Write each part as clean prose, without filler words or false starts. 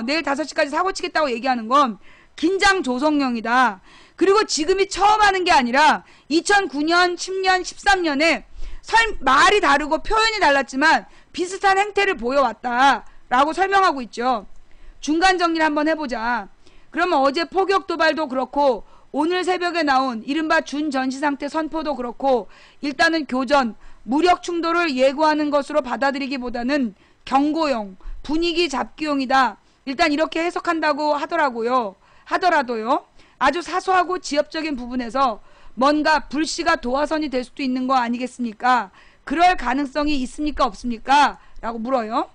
내일 5시까지 사고 치겠다고 얘기하는 건 긴장 조성령이다. 그리고 지금이 처음 하는 게 아니라 2009년, 10년, 13년에 말이 다르고 표현이 달랐지만 비슷한 행태를 보여왔다 라고 설명하고 있죠. 중간 정리를 한번 해보자. 그러면 어제 포격 도발도 그렇고 오늘 새벽에 나온 이른바 준전시상태 선포도 그렇고 일단은 교전, 무력 충돌을 예고하는 것으로 받아들이기보다는 경고용, 분위기 잡기용이다. 일단 이렇게 해석한다고 하더라도요. 아주 사소하고 지엽적인 부분에서 뭔가 불씨가 도화선이 될 수도 있는 거 아니겠습니까? 그럴 가능성이 있습니까? 없습니까? 라고 물어요.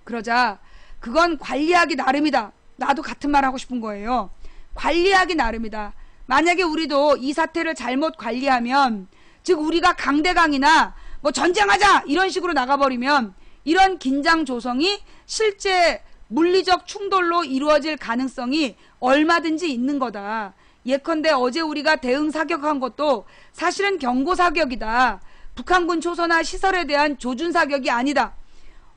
그러자 그건 관리하기 나름이다. 나도 같은 말 하고 싶은 거예요. 관리하기 나름이다. 만약에 우리도 이 사태를 잘못 관리하면, 즉 우리가 강대강이나 뭐 전쟁하자 이런 식으로 나가버리면 이런 긴장 조성이 실제 물리적 충돌로 이루어질 가능성이 얼마든지 있는 거다. 예컨대 어제 우리가 대응 사격한 것도 사실은 경고 사격이다. 북한군 초소나 시설에 대한 조준 사격이 아니다.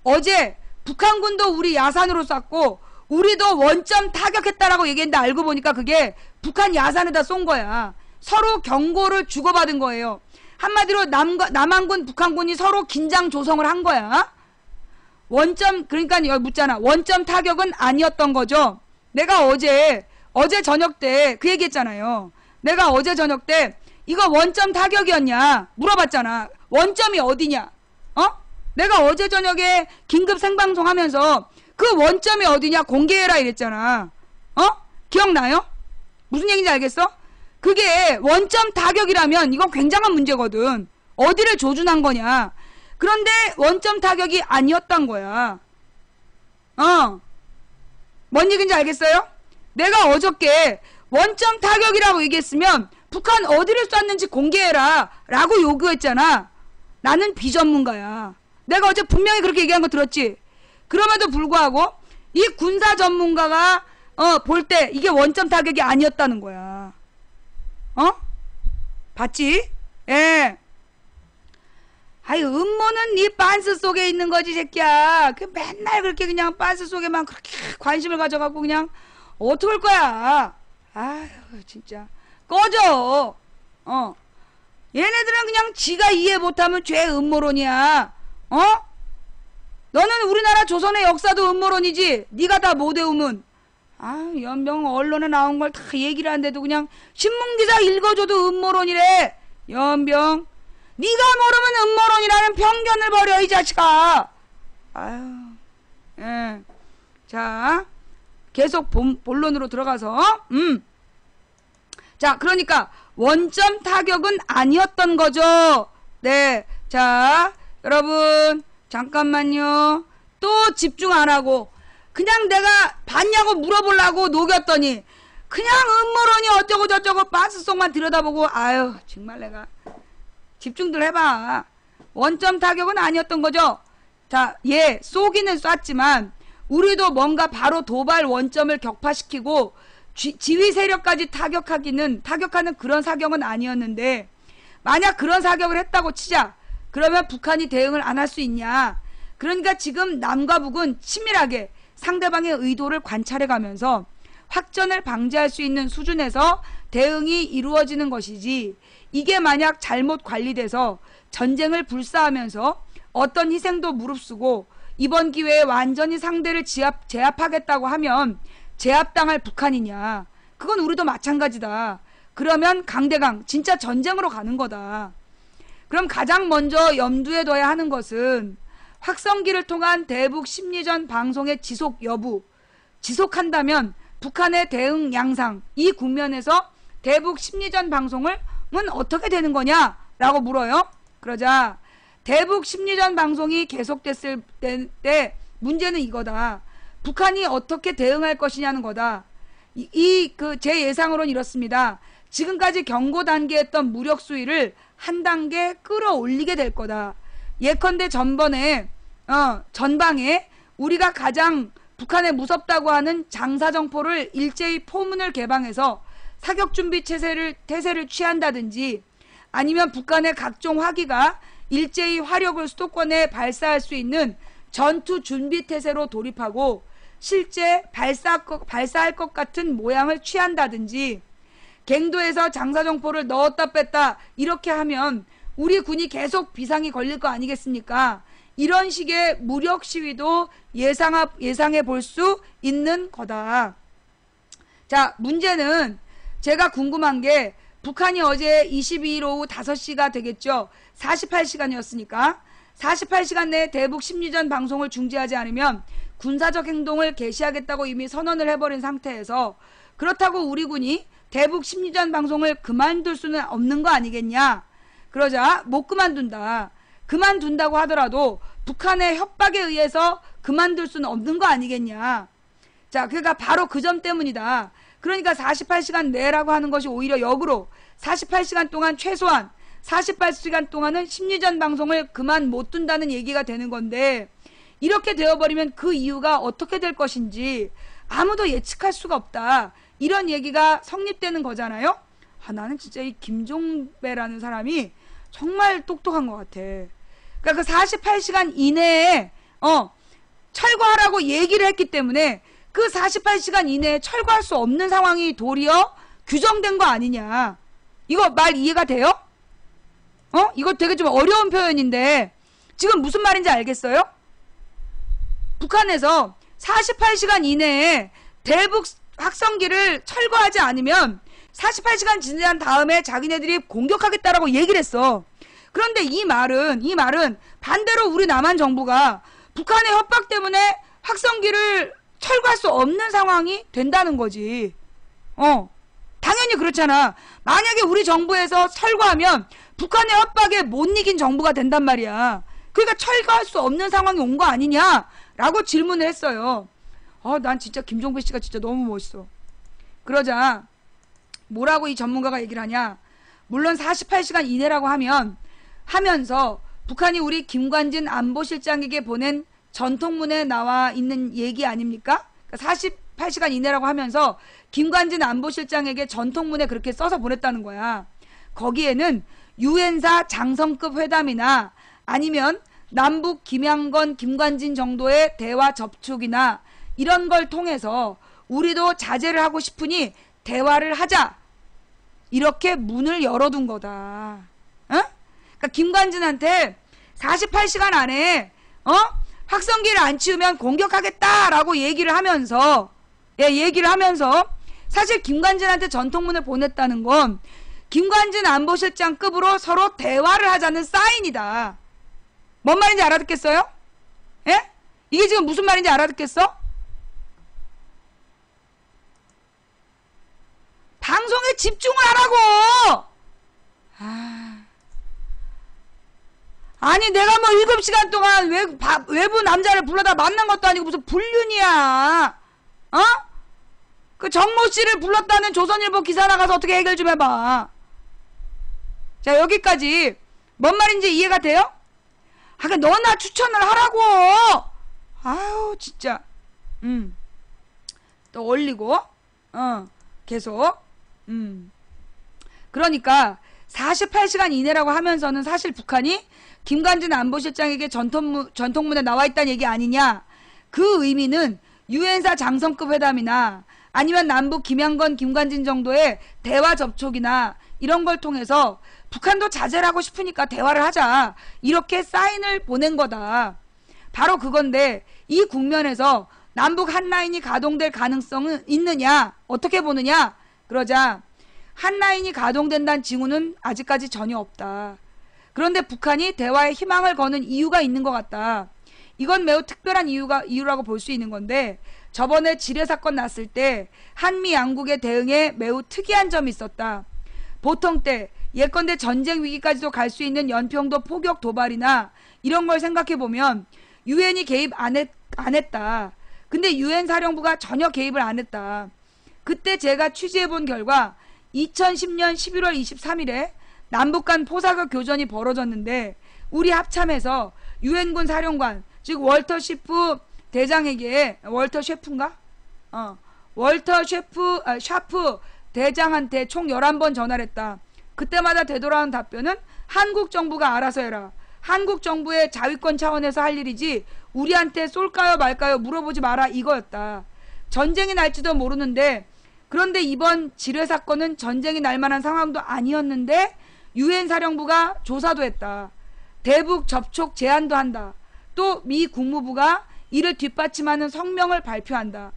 어제 북한군도 우리 야산으로 쐈고 우리도 원점 타격했다라고 얘기했는데 알고 보니까 그게 북한 야산에다 쏜 거야. 서로 경고를 주고받은 거예요. 한마디로 남한군 북한군이 서로 긴장 조성을 한 거야. 원점, 그러니까 여기 묻잖아. 원점 타격은 아니었던 거죠. 내가 어제 저녁 때 그 얘기했잖아요. 내가 어제 저녁 때 이거 원점 타격이었냐 물어봤잖아. 원점이 어디냐? 내가 어제 저녁에 긴급 생방송 하면서 그 원점이 어디냐 공개해라 이랬잖아. 기억나요? 무슨 얘기인지 알겠어? 그게 원점 타격이라면 이건 굉장한 문제거든. 어디를 조준한 거냐. 그런데 원점 타격이 아니었던 거야. 뭔 얘기인지 알겠어요? 내가 어저께 원점 타격이라고 얘기했으면 북한 어디를 쐈는지 공개해라 라고 요구했잖아. 나는 비전문가야. 내가 어제 분명히 그렇게 얘기한 거 들었지? 그럼에도 불구하고 이 군사 전문가가 볼 때 이게 원점 타격이 아니었다는 거야. 봤지? 예. 아유, 음모는 네 빤스 속에 있는 거지, 새끼야. 그 맨날 그렇게 그냥 빤스 속에만 그렇게 관심을 가져갖고 그냥 어떡할 거야. 아유, 진짜. 꺼져. 얘네들은 그냥 지가 이해 못하면 죄 음모론이야. 너는 우리나라 조선의 역사도 음모론이지. 네가 다 못 외우면. 연병 언론에 나온 걸 다 얘기를 하는데도 그냥 신문기사 읽어줘도 음모론이래. 연병. 네가 모르면 음모론이라는 편견을 버려 이 자식아. 아유. 예. 자, 계속 본론으로 들어가서 자, 그러니까 원점 타격은 아니었던 거죠. 네. 자, 여러분 잠깐만요. 또 집중 안 하고 그냥 내가 봤냐고 물어보려고 녹였더니 그냥 음모론이 어쩌고 저쩌고 빤스 속만 들여다보고 아유 정말 내가 집중들 해봐. 원점 타격은 아니었던 거죠. 자, 쏘기는 쐈지만 우리도 뭔가 바로 도발 원점을 격파시키고 지휘 세력까지 타격하는 그런 사격은 아니었는데, 만약 그런 사격을 했다고 치자. 그러면 북한이 대응을 안 할 수 있냐. 그러니까 지금 남과 북은 치밀하게 상대방의 의도를 관찰해가면서 확전을 방지할 수 있는 수준에서 대응이 이루어지는 것이지, 이게 만약 잘못 관리돼서 전쟁을 불사하면서 어떤 희생도 무릅쓰고 이번 기회에 완전히 상대를 제압하겠다고 하면 제압당할 북한이냐. 그건 우리도 마찬가지다. 그러면 강대강 진짜 전쟁으로 가는 거다. 그럼 가장 먼저 염두에 둬야 하는 것은 확성기를 통한 대북 심리전 방송의 지속 여부. 지속한다면 북한의 대응 양상, 이 국면에서 대북 심리전 방송은 어떻게 되는 거냐 라고 물어요. 그러자 대북 심리전 방송이 계속됐을 때 문제는 이거다. 북한이 어떻게 대응할 것이냐는 거다. 제 예상으로는 이렇습니다. 지금까지 경고 단계였던 무력 수위를 한 단계 끌어올리게 될 거다. 예컨대 전방에 우리가 가장 북한에 무섭다고 하는 장사정포를 일제히 포문을 개방해서 사격 준비 태세를 취한다든지, 아니면 북한의 각종 화기가 일제히 화력을 수도권에 발사할 수 있는 전투 준비 태세로 돌입하고 실제 발사할 것 같은 모양을 취한다든지 갱도에서 장사정포를 넣었다 뺐다 이렇게 하면 우리 군이 계속 비상이 걸릴 거 아니겠습니까? 이런 식의 무력 시위도 예상해 볼 수 있는 거다. 자, 문제는 제가 궁금한 게 북한이 어제 22일 오후 5시가 되겠죠. 48시간이었으니까 48시간 내에 대북 심리전 방송을 중지하지 않으면 군사적 행동을 개시하겠다고 이미 선언을 해버린 상태에서 그렇다고 우리 군이 대북 심리전 방송을 그만둘 수는 없는 거 아니겠냐. 그러자 못 그만둔다. 그만둔다고 하더라도 북한의 협박에 의해서 그만둘 수는 없는 거 아니겠냐. 자, 그러니까 바로 그 점 때문이다. 그러니까 48시간 내라고 하는 것이 오히려 역으로 48시간 동안 최소한 48시간 동안은 심리전 방송을 그만 못 둔다는 얘기가 되는 건데 이렇게 되어버리면 그 이유가 어떻게 될 것인지 아무도 예측할 수가 없다. 이런 얘기가 성립되는 거잖아요. 아, 나는 진짜 이 김종배라는 사람이 정말 똑똑한 것 같아. 그러니까 그 48시간 이내에 철거하라고 얘기를 했기 때문에 그 48시간 이내에 철거할 수 없는 상황이 도리어 규정된 거 아니냐. 이거 말 이해가 돼요? 이거 되게 좀 어려운 표현인데 지금 무슨 말인지 알겠어요? 북한에서 48시간 이내에 대북 확성기를 철거하지 않으면 48시간 지난 다음에 자기네들이 공격하겠다라고 얘기를 했어. 그런데 이 말은 반대로 우리 남한 정부가 북한의 협박 때문에 확성기를 철거할 수 없는 상황이 된다는 거지. 당연히 그렇잖아. 만약에 우리 정부에서 철거하면 북한의 협박에 못 이긴 정부가 된단 말이야. 그러니까 철거할 수 없는 상황이 온 거 아니냐라고 질문을 했어요. 난 진짜 김종배 씨가 진짜 너무 멋있어. 그러자 뭐라고 이 전문가가 얘기를 하냐. 물론 48시간 이내라고 하면서 북한이 우리 김관진 안보실장에게 보낸 전통문에 나와 있는 얘기 아닙니까? 그러니까 48시간 이내라고 하면서 김관진 안보실장에게 전통문에 그렇게 써서 보냈다는 거야. 거기에는 유엔사 장성급 회담이나 아니면 남북 김양건 김관진 정도의 대화 접촉이나 이런 걸 통해서 우리도 자제를 하고 싶으니 대화를 하자. 이렇게 문을 열어둔 거다. 그러니까 김관진한테 48시간 안에 확성기를 안 치우면 공격하겠다라고 얘기를 하면서 사실 김관진한테 전통문을 보냈다는 건 김관진 안보실장급으로 서로 대화를 하자는 사인이다. 뭔 말인지 알아듣겠어요? 예? 이게 지금 무슨 말인지 알아듣겠어? 방송에 집중을 하라고! 아니 내가 뭐 7시간 동안 외부 남자를 불러다 만난 것도 아니고 무슨 불륜이야. 그 정모씨를 불렀다는 조선일보 기사 나가서 어떻게 해결 좀 해봐. 자, 여기까지 뭔 말인지 이해가 돼요? 그러니까 너나 추천을 하라고. 아유 진짜. 또 올리고 계속. 그러니까 48시간 이내라고 하면서는 사실 북한이 김관진 안보실장에게 전통문에 나와 있다는 얘기 아니냐. 그 의미는 유엔사 장성급 회담이나 아니면 남북 김양건 김관진 정도의 대화 접촉이나 이런 걸 통해서 북한도 자제를 하고 싶으니까 대화를 하자. 이렇게 사인을 보낸 거다. 바로 그건데 이 국면에서 남북 한라인이 가동될 가능성은 있느냐? 어떻게 보느냐? 그러자 한라인이 가동된다는 징후는 아직까지 전혀 없다. 그런데 북한이 대화에 희망을 거는 이유가 있는 것 같다. 이건 매우 특별한 이유라고 볼 수 있는 건데 저번에 지뢰 사건 났을 때 한미 양국의 대응에 매우 특이한 점이 있었다. 보통 때 예컨대 전쟁 위기까지도 갈 수 있는 연평도 포격 도발이나 이런 걸 생각해보면 유엔이 개입 안 했다. 근데 유엔 사령부가 전혀 개입을 안 했다. 그때 제가 취재해본 결과 2010년 11월 23일에 남북 간 포사격 교전이 벌어졌는데 우리 합참에서 유엔군 사령관 즉 월터 셰프 대장에게 샤프 대장한테 총 11번 전화를 했다. 그때마다 되돌아온 답변은 한국 정부가 알아서 해라. 한국 정부의 자위권 차원에서 할 일이지 우리한테 쏠까요 말까요 물어보지 마라 이거였다. 전쟁이 날지도 모르는데, 그런데 이번 지뢰 사건은 전쟁이 날 만한 상황도 아니었는데 유엔 사령부가 조사도 했다. 대북 접촉 제한도 한다. 또 미 국무부가 이를 뒷받침하는 성명을 발표한다.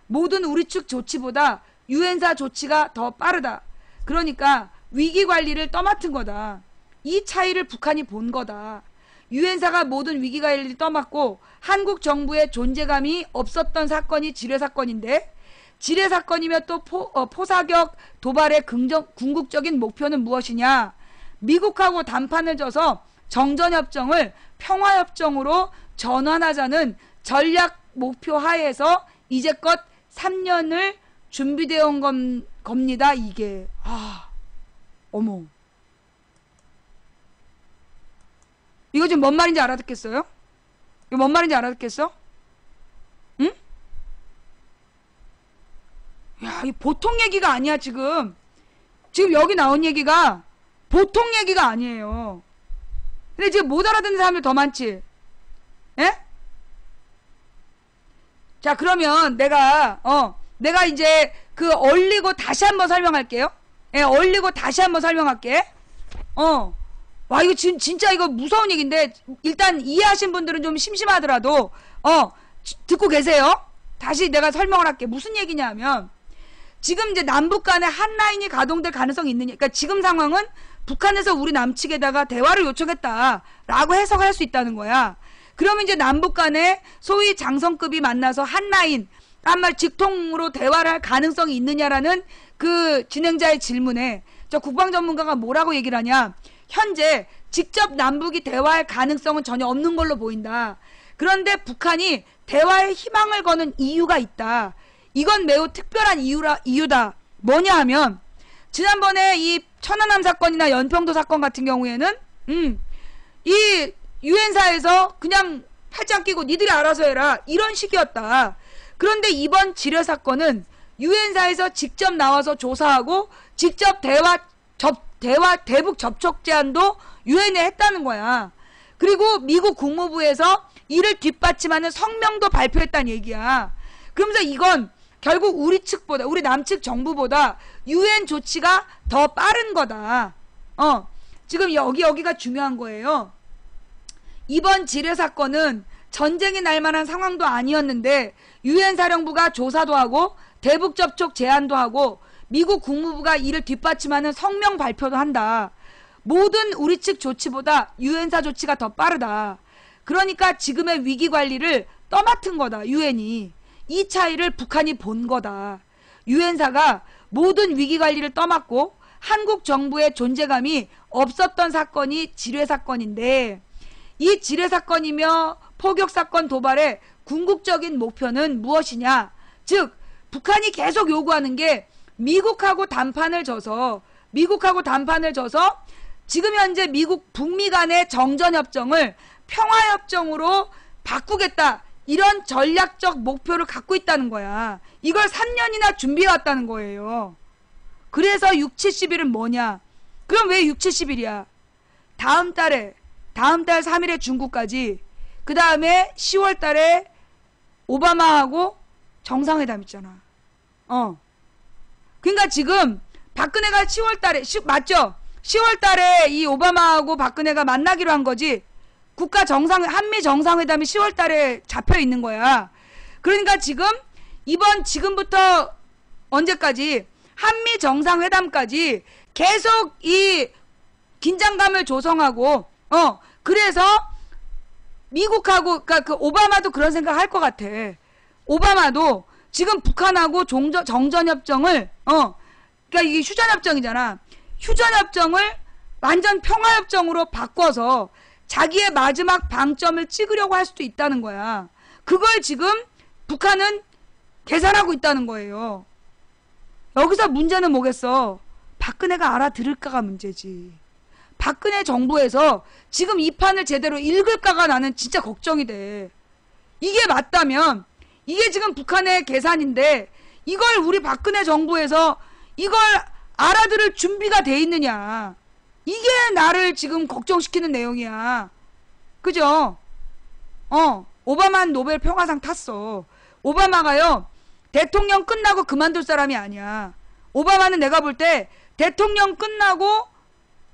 모든 우리 측 조치보다 유엔사 조치가 더 빠르다. 그러니까 위기 관리를 떠맡은 거다. 이 차이를 북한이 본 거다. 유엔사가 모든 위기 관리를 떠맡고 한국 정부의 존재감이 없었던 사건이 지뢰 사건인데, 지뢰 사건이며 또 포사격 도발의 궁극적인 목표는 무엇이냐? 미국하고 단판을 져서 정전협정을 평화협정으로 전환하자는 전략 목표 하에서 이제껏 3년을 준비되어 온 겁니다. 이게 어머, 이거 지금 뭔 말인지 알아듣겠어요? 이거 뭔 말인지 알아듣겠어? 응? 야, 이 보통 얘기가 아니야. 지금 여기 나온 얘기가 보통 얘기가 아니에요. 근데 지금 못 알아듣는 사람들 더 많지? 예? 자, 그러면 내가 이제 그 얼리고 다시 한번 설명할게요. 예, 얼리고 다시 한번 설명할게. 와, 이거 지금 진짜 이거 무서운 얘기인데, 일단 이해하신 분들은 좀 심심하더라도 듣고 계세요. 다시 내가 설명을 할게. 무슨 얘기냐 하면, 지금 이제 남북 간에 한 라인이 가동될 가능성이 있느냐. 그러니까 지금 상황은 북한에서 우리 남측에다가 대화를 요청했다라고 해석할 수 있다는 거야. 그러면 이제 남북 간에 소위 장성급이 만나서 한 라인, 한말 직통으로 대화를 할 가능성이 있느냐라는 그 진행자의 질문에 저 국방 전문가가 뭐라고 얘기를 하냐. 현재 직접 남북이 대화할 가능성은 전혀 없는 걸로 보인다. 그런데 북한이 대화에 희망을 거는 이유가 있다. 이건 매우 특별한 이유다. 뭐냐 하면, 지난번에 이 천안함 사건이나 연평도 사건 같은 경우에는 이 유엔사에서 그냥 팔짱 끼고 니들이 알아서 해라 이런 식이었다. 그런데 이번 지뢰 사건은 유엔사에서 직접 나와서 조사하고 직접 대북 접촉 제안도 유엔에 했다는 거야. 그리고 미국 국무부에서 이를 뒷받침하는 성명도 발표했다는 얘기야. 그러면서 이건 결국 우리 남측 정부보다 유엔 조치가 더 빠른 거다. 지금 여기가 중요한 거예요. 이번 지뢰 사건은 전쟁이 날 만한 상황도 아니었는데 유엔 사령부가 조사도 하고 대북 접촉 제안도 하고 미국 국무부가 이를 뒷받침하는 성명 발표도 한다. 모든 우리 측 조치보다 유엔사 조치가 더 빠르다. 그러니까 지금의 위기 관리를 떠맡은 거다. 유엔이. 이 차이를 북한이 본 거다. 유엔사가 모든 위기 관리를 떠맡고 한국 정부의 존재감이 없었던 사건이 지뢰 사건인데, 이 지뢰 사건이며 포격 사건 도발의 궁극적인 목표는 무엇이냐? 즉 북한이 계속 요구하는 게 미국하고 단판을 져서 지금 현재 북미 간의 정전협정을 평화협정으로 바꾸겠다. 이런 전략적 목표를 갖고 있다는 거야. 이걸 3년이나 준비해왔다는 거예요. 그래서 6, 70일은 뭐냐? 그럼 왜 6, 70일이야? 다음 달 3일에 중국까지, 그 다음에 10월 달에 오바마하고 정상회담 있잖아. 그러니까 지금 박근혜가 10월 달에, 맞죠? 10월 달에 이 오바마하고 박근혜가 만나기로 한 거지. 한미 정상회담이 10월 달에 잡혀 있는 거야. 그러니까 지금부터 언제까지? 한미 정상회담까지 계속 이 긴장감을 조성하고, 그래서 미국하고, 그러니까 그 오바마도 그런 생각 할 것 같아. 오바마도 지금 북한하고 정전협정을, 그러니까 이게 휴전협정이잖아. 휴전협정을 완전 평화협정으로 바꿔서 자기의 마지막 방점을 찍으려고 할 수도 있다는 거야. 그걸 지금 북한은 계산하고 있다는 거예요. 여기서 문제는 뭐겠어? 박근혜가 알아들을까가 문제지. 박근혜 정부에서 지금 이 판을 제대로 읽을까가 나는 진짜 걱정이 돼. 이게 맞다면, 이게 지금 북한의 계산인데 이걸 우리 박근혜 정부에서 이걸 알아들을 준비가 돼 있느냐. 이게 나를 지금 걱정시키는 내용이야. 그죠? 오바마는 노벨 평화상 탔어. 오바마가요, 대통령 끝나고 그만둘 사람이 아니야. 오바마는 내가 볼 때 대통령 끝나고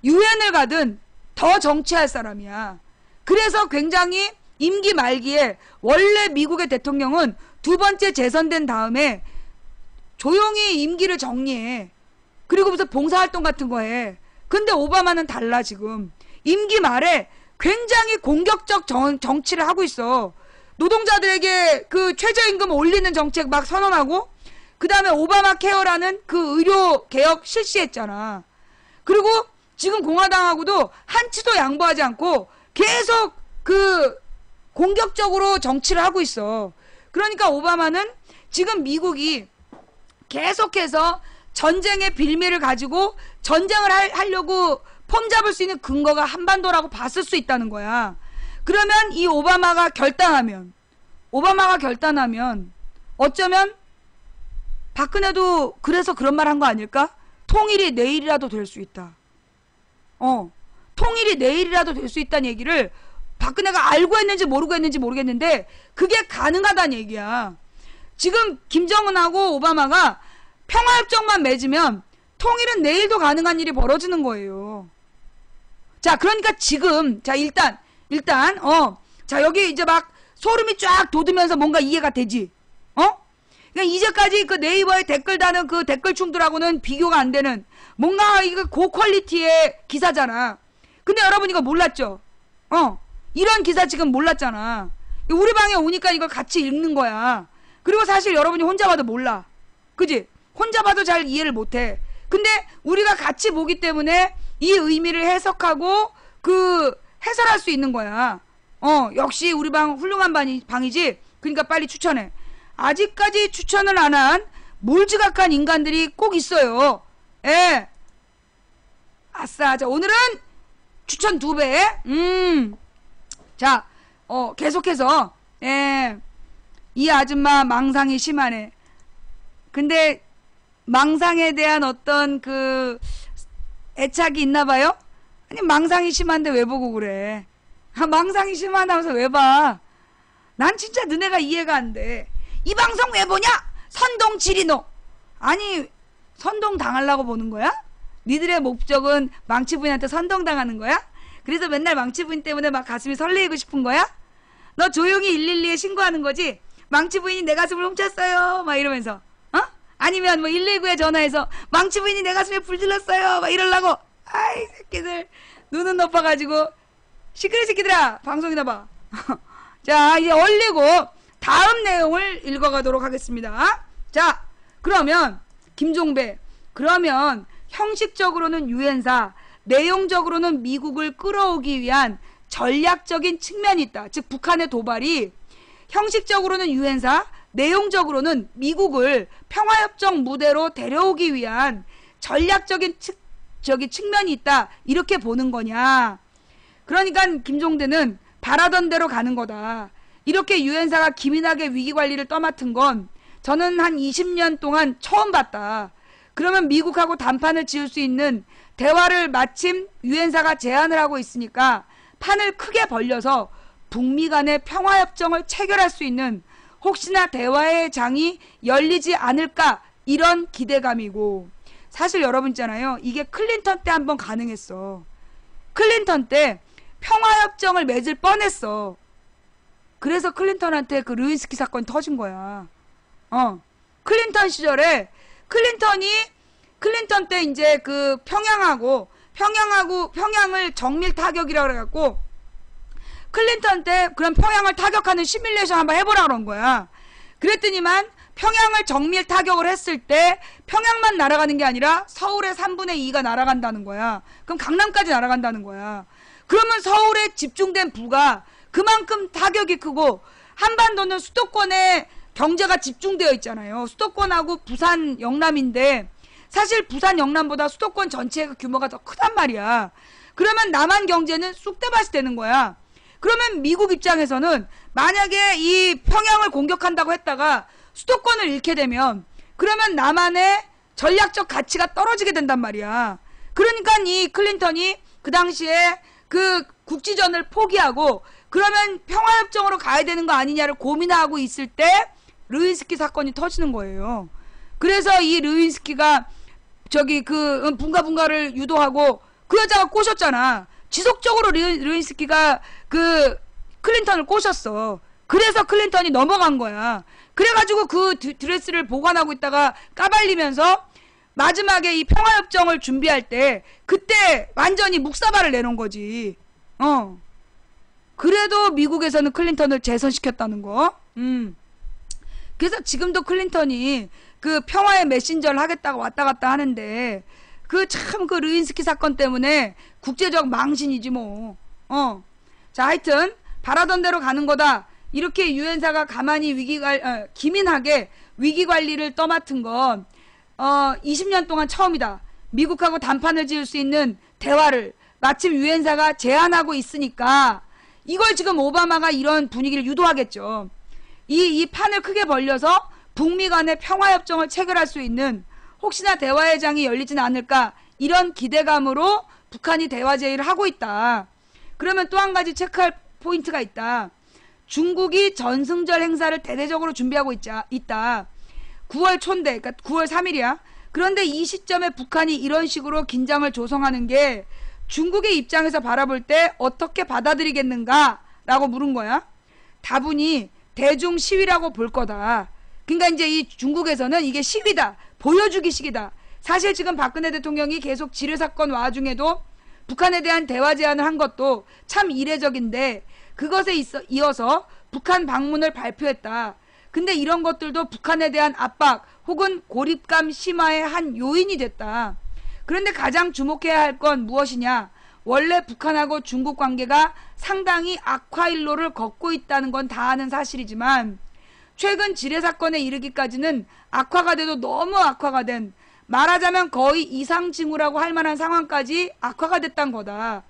유엔을 가든 더 정치할 사람이야. 그래서 굉장히 임기 말기에, 원래 미국의 대통령은 두 번째 재선된 다음에 조용히 임기를 정리해. 그리고 무슨 봉사활동 같은 거 해. 근데 오바마는 달라. 지금 임기 말에 굉장히 공격적 정치를 하고 있어. 노동자들에게 그 최저임금 올리는 정책 막 선언하고, 그 다음에 오바마 케어라는 그 의료 개혁 실시했잖아. 그리고 지금 공화당하고도 한치도 양보하지 않고 계속 그 공격적으로 정치를 하고 있어. 그러니까 오바마는 지금 미국이 계속해서 전쟁의 빌미를 가지고 전쟁을 하려고 폼 잡을 수 있는 근거가 한반도라고 봤을 수 있다는 거야. 그러면 이 오바마가 결단하면 어쩌면 박근혜도 그래서 그런 말 한 거 아닐까? 통일이 내일이라도 될 수 있다. 통일이 내일이라도 될 수 있다는 얘기를 박근혜가 알고 했는지 모르고 했는지 모르겠는데 그게 가능하다는 얘기야. 지금 김정은하고 오바마가 평화협정만 맺으면 통일은 내일도 가능한 일이 벌어지는 거예요. 자, 그러니까 지금, 자, 일단, 자, 여기 이제 막 소름이 쫙 돋으면서 뭔가 이해가 되지? 그러니까 이제까지 그 네이버에 댓글 다는 그 댓글충들하고는 비교가 안 되는 뭔가 이거 고퀄리티의 기사잖아. 근데 여러분 이거 몰랐죠? 이런 기사 지금 몰랐잖아. 우리 방에 오니까 이걸 같이 읽는 거야. 그리고 사실 여러분이 혼자 봐도 몰라. 그지? 혼자 봐도 잘 이해를 못해. 근데 우리가 같이 보기 때문에 이 의미를 해석하고 그 해설할 수 있는 거야. 역시 우리 방 훌륭한 방이지. 그러니까 빨리 추천해. 아직까지 추천을 안 한 몰지각한 인간들이 꼭 있어요. 예. 아싸. 자, 오늘은 추천 2배. 자, 계속해서, 예. 이 아줌마 망상이 심하네. 근데 망상에 대한 어떤 그 애착이 있나 봐요? 아니, 망상이 심한데 왜 보고 그래? 망상이 심하다면서 왜 봐? 난 진짜 너네가 이해가 안 돼. 이 방송 왜 보냐? 선동 지리노. 아니, 선동 당하려고 보는 거야? 니들의 목적은 망치 부인한테 선동 당하는 거야? 그래서 맨날 망치 부인 때문에 막 가슴이 설레이고 싶은 거야? 너 조용히 112에 신고하는 거지? 망치 부인이 내 가슴을 훔쳤어요. 막 이러면서. 아니면 뭐 119에 전화해서 망치 부인이 내 가슴에 불 질렀어요. 막 이러려고. 아이 새끼들. 눈은 높아가지고. 시끄러 새끼들아. 방송이나 봐. 자, 이제 얼리고 다음 내용을 읽어가도록 하겠습니다. 자, 그러면 김종배. 그러면 형식적으로는 유엔사, 내용적으로는 미국을 끌어오기 위한 전략적인 측면이 있다. 즉 북한의 도발이 형식적으로는 유엔사, 내용적으로는 미국을 평화협정 무대로 데려오기 위한 전략적인 측면이 있다. 이렇게 보는 거냐. 그러니까 김종대는 바라던 대로 가는 거다. 이렇게 유엔사가 기민하게 위기관리를 떠맡은 건 저는 한 20년 동안 처음 봤다. 그러면 미국하고 단판을 지을 수 있는 대화를 마침 유엔사가 제안을 하고 있으니까 판을 크게 벌려서 북미 간의 평화협정을 체결할 수 있는 혹시나 대화의 장이 열리지 않을까 이런 기대감이고, 사실 여러분 있잖아요. 이게 클린턴 때 한번 가능했어. 클린턴 때 평화협정을 맺을 뻔했어. 그래서 클린턴한테 그 르윈스키 사건이 터진 거야. 클린턴 시절에 클린턴 때 이제 그 평양을 정밀 타격이라고 그래갖고 클린턴 때 그럼 평양을 타격하는 시뮬레이션 한번 해보라 그런 거야. 그랬더니만 평양을 정밀 타격을 했을 때 평양만 날아가는 게 아니라 서울의 3분의 2가 날아간다는 거야. 그럼 강남까지 날아간다는 거야. 그러면 서울에 집중된 부가 그만큼 타격이 크고, 한반도는 수도권에 경제가 집중되어 있잖아요. 수도권하고 부산, 영남인데 사실 부산, 영남보다 수도권 전체의 규모가 더 크단 말이야. 그러면 남한 경제는 쑥대밭이 되는 거야. 그러면 미국 입장에서는 만약에 이 평양을 공격한다고 했다가 수도권을 잃게 되면 그러면 남한의 전략적 가치가 떨어지게 된단 말이야. 그러니까 이 클린턴이 그 당시에 그 국지전을 포기하고 그러면 평화협정으로 가야 되는 거 아니냐를 고민하고 있을 때 르윈스키 사건이 터지는 거예요. 그래서 이 르윈스키가 저기 그 분가를 유도하고 그 여자가 꼬셨잖아. 지속적으로 르윈스키가 그 클린턴을 꼬셨어. 그래서 클린턴이 넘어간 거야. 그래가지고 그 드레스를 보관하고 있다가 까발리면서 마지막에 이 평화협정을 준비할 때 그때 완전히 묵사발을 내놓은 거지. 그래도 미국에서는 클린턴을 재선시켰다는 거. 그래서 지금도 클린턴이 그 평화의 메신저를 하겠다고 왔다 갔다 하는데 그 참 그 르윈스키 사건 때문에 국제적 망신이지 뭐. 자, 하여튼 바라던 대로 가는 거다. 이렇게 유엔사가 가만히 기민하게 위기관리를 떠맡은 건 20년 동안 처음이다. 미국하고 단판을 지을 수 있는 대화를 마침 유엔사가 제안하고 있으니까 이걸 지금 오바마가 이런 분위기를 유도하겠죠. 이 판을 크게 벌려서 북미 간의 평화협정을 체결할 수 있는 혹시나 대화의 장이 열리지는 않을까 이런 기대감으로 북한이 대화 제의를 하고 있다. 그러면 또 한 가지 체크할 포인트가 있다. 중국이 전승절 행사를 대대적으로 준비하고 있다. 9월 초인데, 그러니까 9월 3일이야. 그런데 이 시점에 북한이 이런 식으로 긴장을 조성하는 게 중국의 입장에서 바라볼 때 어떻게 받아들이겠는가? 라고 물은 거야. 다분히 대중 시위라고 볼 거다. 그러니까 이제 이 중국에서는 이게 시위다. 보여주기식이다. 사실 지금 박근혜 대통령이 계속 지뢰 사건 와중에도 북한에 대한 대화 제안을 한 것도 참 이례적인데 그것에 이어서 북한 방문을 발표했다. 근데 이런 것들도 북한에 대한 압박 혹은 고립감 심화의 한 요인이 됐다. 그런데 가장 주목해야 할 건 무엇이냐? 원래 북한하고 중국 관계가 상당히 악화일로를 걷고 있다는 건 다 아는 사실이지만 최근 지뢰 사건에 이르기까지는 악화가 돼도 너무 악화가 된 말하자면 거의 이상징후라고 할 만한 상황까지 악화가 됐단 거다.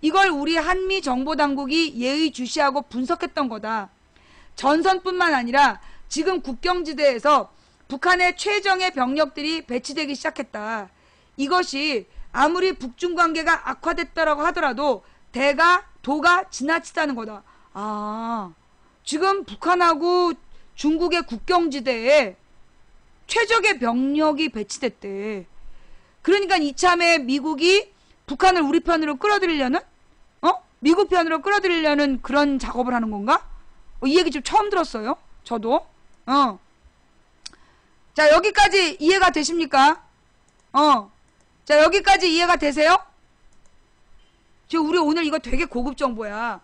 이걸 우리 한미 정보당국이 예의주시하고 분석했던 거다. 전선뿐만 아니라 지금 국경지대에서 북한의 최정예 병력들이 배치되기 시작했다. 이것이 아무리 북중 관계가 악화됐다라고 하더라도 도가 지나치다는 거다. 지금 북한하고 중국의 국경지대에 최적의 병력이 배치됐대. 그러니까 이참에 미국이 북한을 우리 편으로 끌어들이려는? 미국 편으로 끌어들이려는 그런 작업을 하는 건가? 이 얘기 좀 처음 들었어요. 저도. 자, 여기까지 이해가 되십니까? 자, 여기까지 이해가 되세요? 지금 우리 오늘 이거 되게 고급 정보야.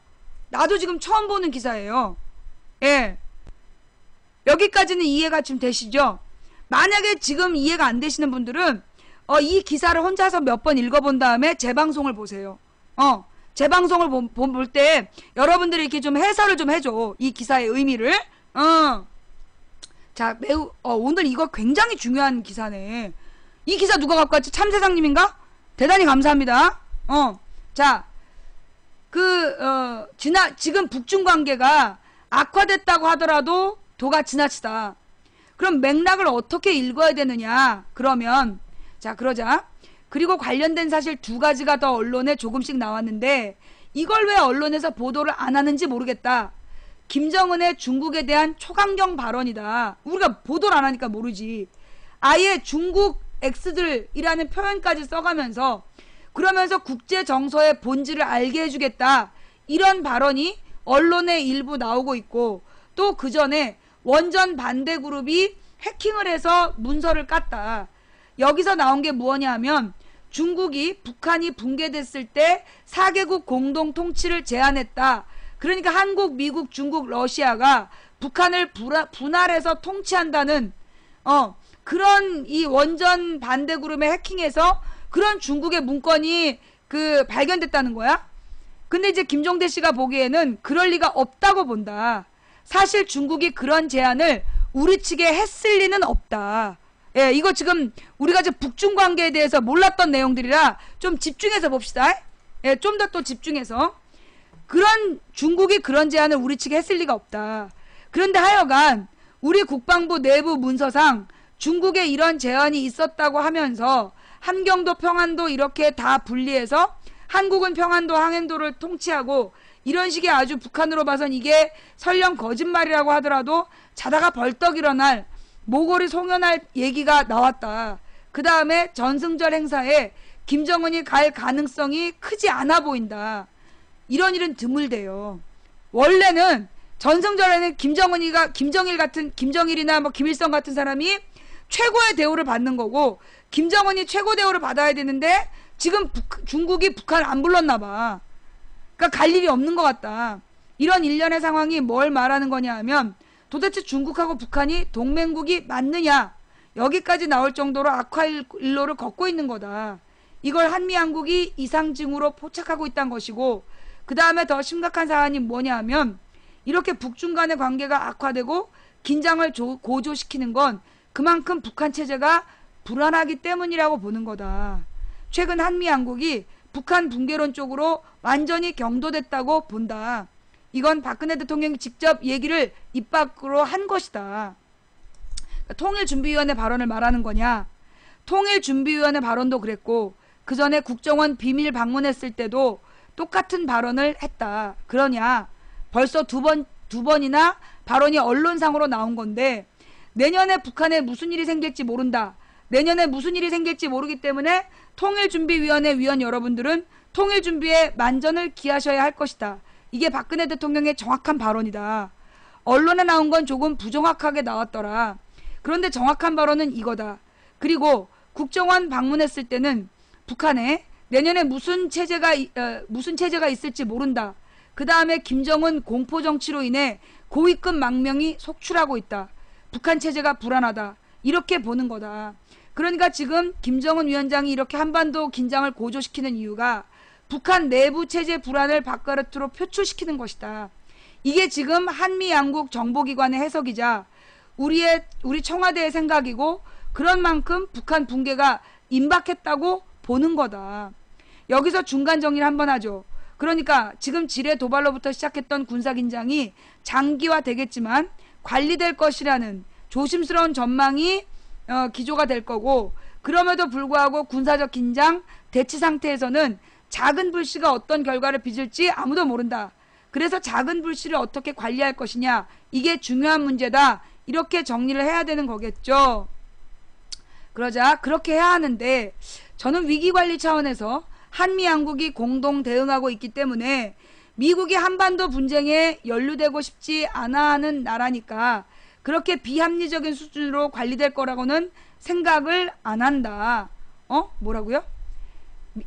나도 지금 처음 보는 기사예요. 예. 여기까지는 이해가 좀 되시죠? 만약에 지금 이해가 안 되시는 분들은 이 기사를 혼자서 몇 번 읽어본 다음에 재방송을 보세요. 재방송을 볼 때 여러분들이 이렇게 좀 해설을 좀 해줘. 이 기사의 의미를. 자, 오늘 이거 굉장히 중요한 기사네. 이 기사 누가 갖고 왔지? 참세상님인가? 대단히 감사합니다. 자, 지금 북중 관계가 악화됐다고 하더라도 도가 지나치다. 그럼 맥락을 어떻게 읽어야 되느냐? 그러면, 자, 그러자. 그리고 관련된 사실 두 가지가 더 언론에 조금씩 나왔는데, 이걸 왜 언론에서 보도를 안 하는지 모르겠다. 김정은의 중국에 대한 초강경 발언이다. 우리가 보도를 안 하니까 모르지. 아예 중국 X들이라는 표현까지 써가면서, 그러면서 국제 정서의 본질을 알게 해주겠다. 이런 발언이 언론에 일부 나오고 있고, 또 그 전에 원전 반대 그룹이 해킹을 해서 문서를 깠다. 여기서 나온 게 무엇냐 하면 중국이 북한이 붕괴됐을 때 4개국 공동 통치를 제안했다. 그러니까 한국, 미국, 중국, 러시아가 북한을 분할해서 통치한다는 그런 이 원전 반대 그룹의 해킹에서 그런 중국의 문건이 발견됐다는 거야. 근데 이제 김종대 씨가 보기에는 그럴 리가 없다고 본다. 사실 중국이 그런 제안을 우리 측에 했을 리는 없다. 예, 이거 지금 우리가 지금 북중 관계에 대해서 몰랐던 내용들이라 좀 집중해서 봅시다. 예, 좀 더 또 집중해서. 중국이 그런 제안을 우리 측에 했을 리가 없다. 그런데 하여간 우리 국방부 내부 문서상 중국에 이런 제안이 있었다고 하면서 한경도 평안도 이렇게 다 분리해서 한국은 평안도 항해도를 통치하고 이런 식의 아주 북한으로 봐선 이게 설령 거짓말이라고 하더라도 자다가 벌떡 일어날 모골이 송연할 얘기가 나왔다. 그 다음에 전승절 행사에 김정은이 갈 가능성이 크지 않아 보인다. 이런 일은 드물대요. 원래는 전승절에는 김정일이나 뭐 김일성 같은 사람이 최고의 대우를 받는 거고, 김정은이 최고 대우를 받아야 되는데 지금 중국이 북한 안 불렀나 봐. 그러니까 갈 일이 없는 것 같다. 이런 일련의 상황이 뭘 말하는 거냐 하면, 도대체 중국하고 북한이 동맹국이 맞느냐, 여기까지 나올 정도로 악화일로를 걷고 있는 거다. 이걸 한미양국이 이상징후로 포착하고 있다는 것이고, 그 다음에 더 심각한 사안이 뭐냐 하면, 이렇게 북중 간의 관계가 악화되고 긴장을 고조시키는 건 그만큼 북한 체제가 불안하기 때문이라고 보는 거다. 최근 한미양국이 북한 붕괴론 쪽으로 완전히 경도됐다고 본다. 이건 박근혜 대통령이 직접 얘기를 입 밖으로 한 것이다. 통일준비위원회 발언을 말하는 거냐? 통일준비위원회 발언도 그랬고, 그 전에 국정원 비밀 방문했을 때도 똑같은 발언을 했다. 그러냐? 벌써 두 번이나 발언이 언론상으로 나온 건데, 내년에 북한에 무슨 일이 생길지 모른다. 내년에 무슨 일이 생길지 모르기 때문에 통일준비위원회 위원 여러분들은 통일준비에 만전을 기하셔야 할 것이다. 이게 박근혜 대통령의 정확한 발언이다. 언론에 나온 건 조금 부정확하게 나왔더라. 그런데 정확한 발언은 이거다. 그리고 국정원 방문했을 때는 북한에 내년에 무슨 체제가 있을지 모른다. 그 다음에 김정은 공포정치로 인해 고위급 망명이 속출하고 있다. 북한 체제가 불안하다. 이렇게 보는 거다. 그러니까 지금 김정은 위원장이 이렇게 한반도 긴장을 고조시키는 이유가 북한 내부 체제 불안을 바깥으로 표출시키는 것이다. 이게 지금 한미 양국 정보기관의 해석이자 우리 청와대의 생각이고, 그런 만큼 북한 붕괴가 임박했다고 보는 거다. 여기서 중간 정리를 한번 하죠. 그러니까 지금 지뢰 도발로부터 시작했던 군사긴장이 장기화 되겠지만 관리될 것이라는 조심스러운 전망이 기조가 될 거고, 그럼에도 불구하고 군사적 긴장 대치 상태에서는 작은 불씨가 어떤 결과를 빚을지 아무도 모른다. 그래서 작은 불씨를 어떻게 관리할 것이냐, 이게 중요한 문제다. 이렇게 정리를 해야 되는 거겠죠. 그러자 그렇게 해야 하는데, 저는 위기관리 차원에서 한미양국이 공동 대응하고 있기 때문에 미국이 한반도 분쟁에 연루되고 싶지 않아 하는 나라니까 그렇게 비합리적인 수준으로 관리될 거라고는 생각을 안 한다. 뭐라고요?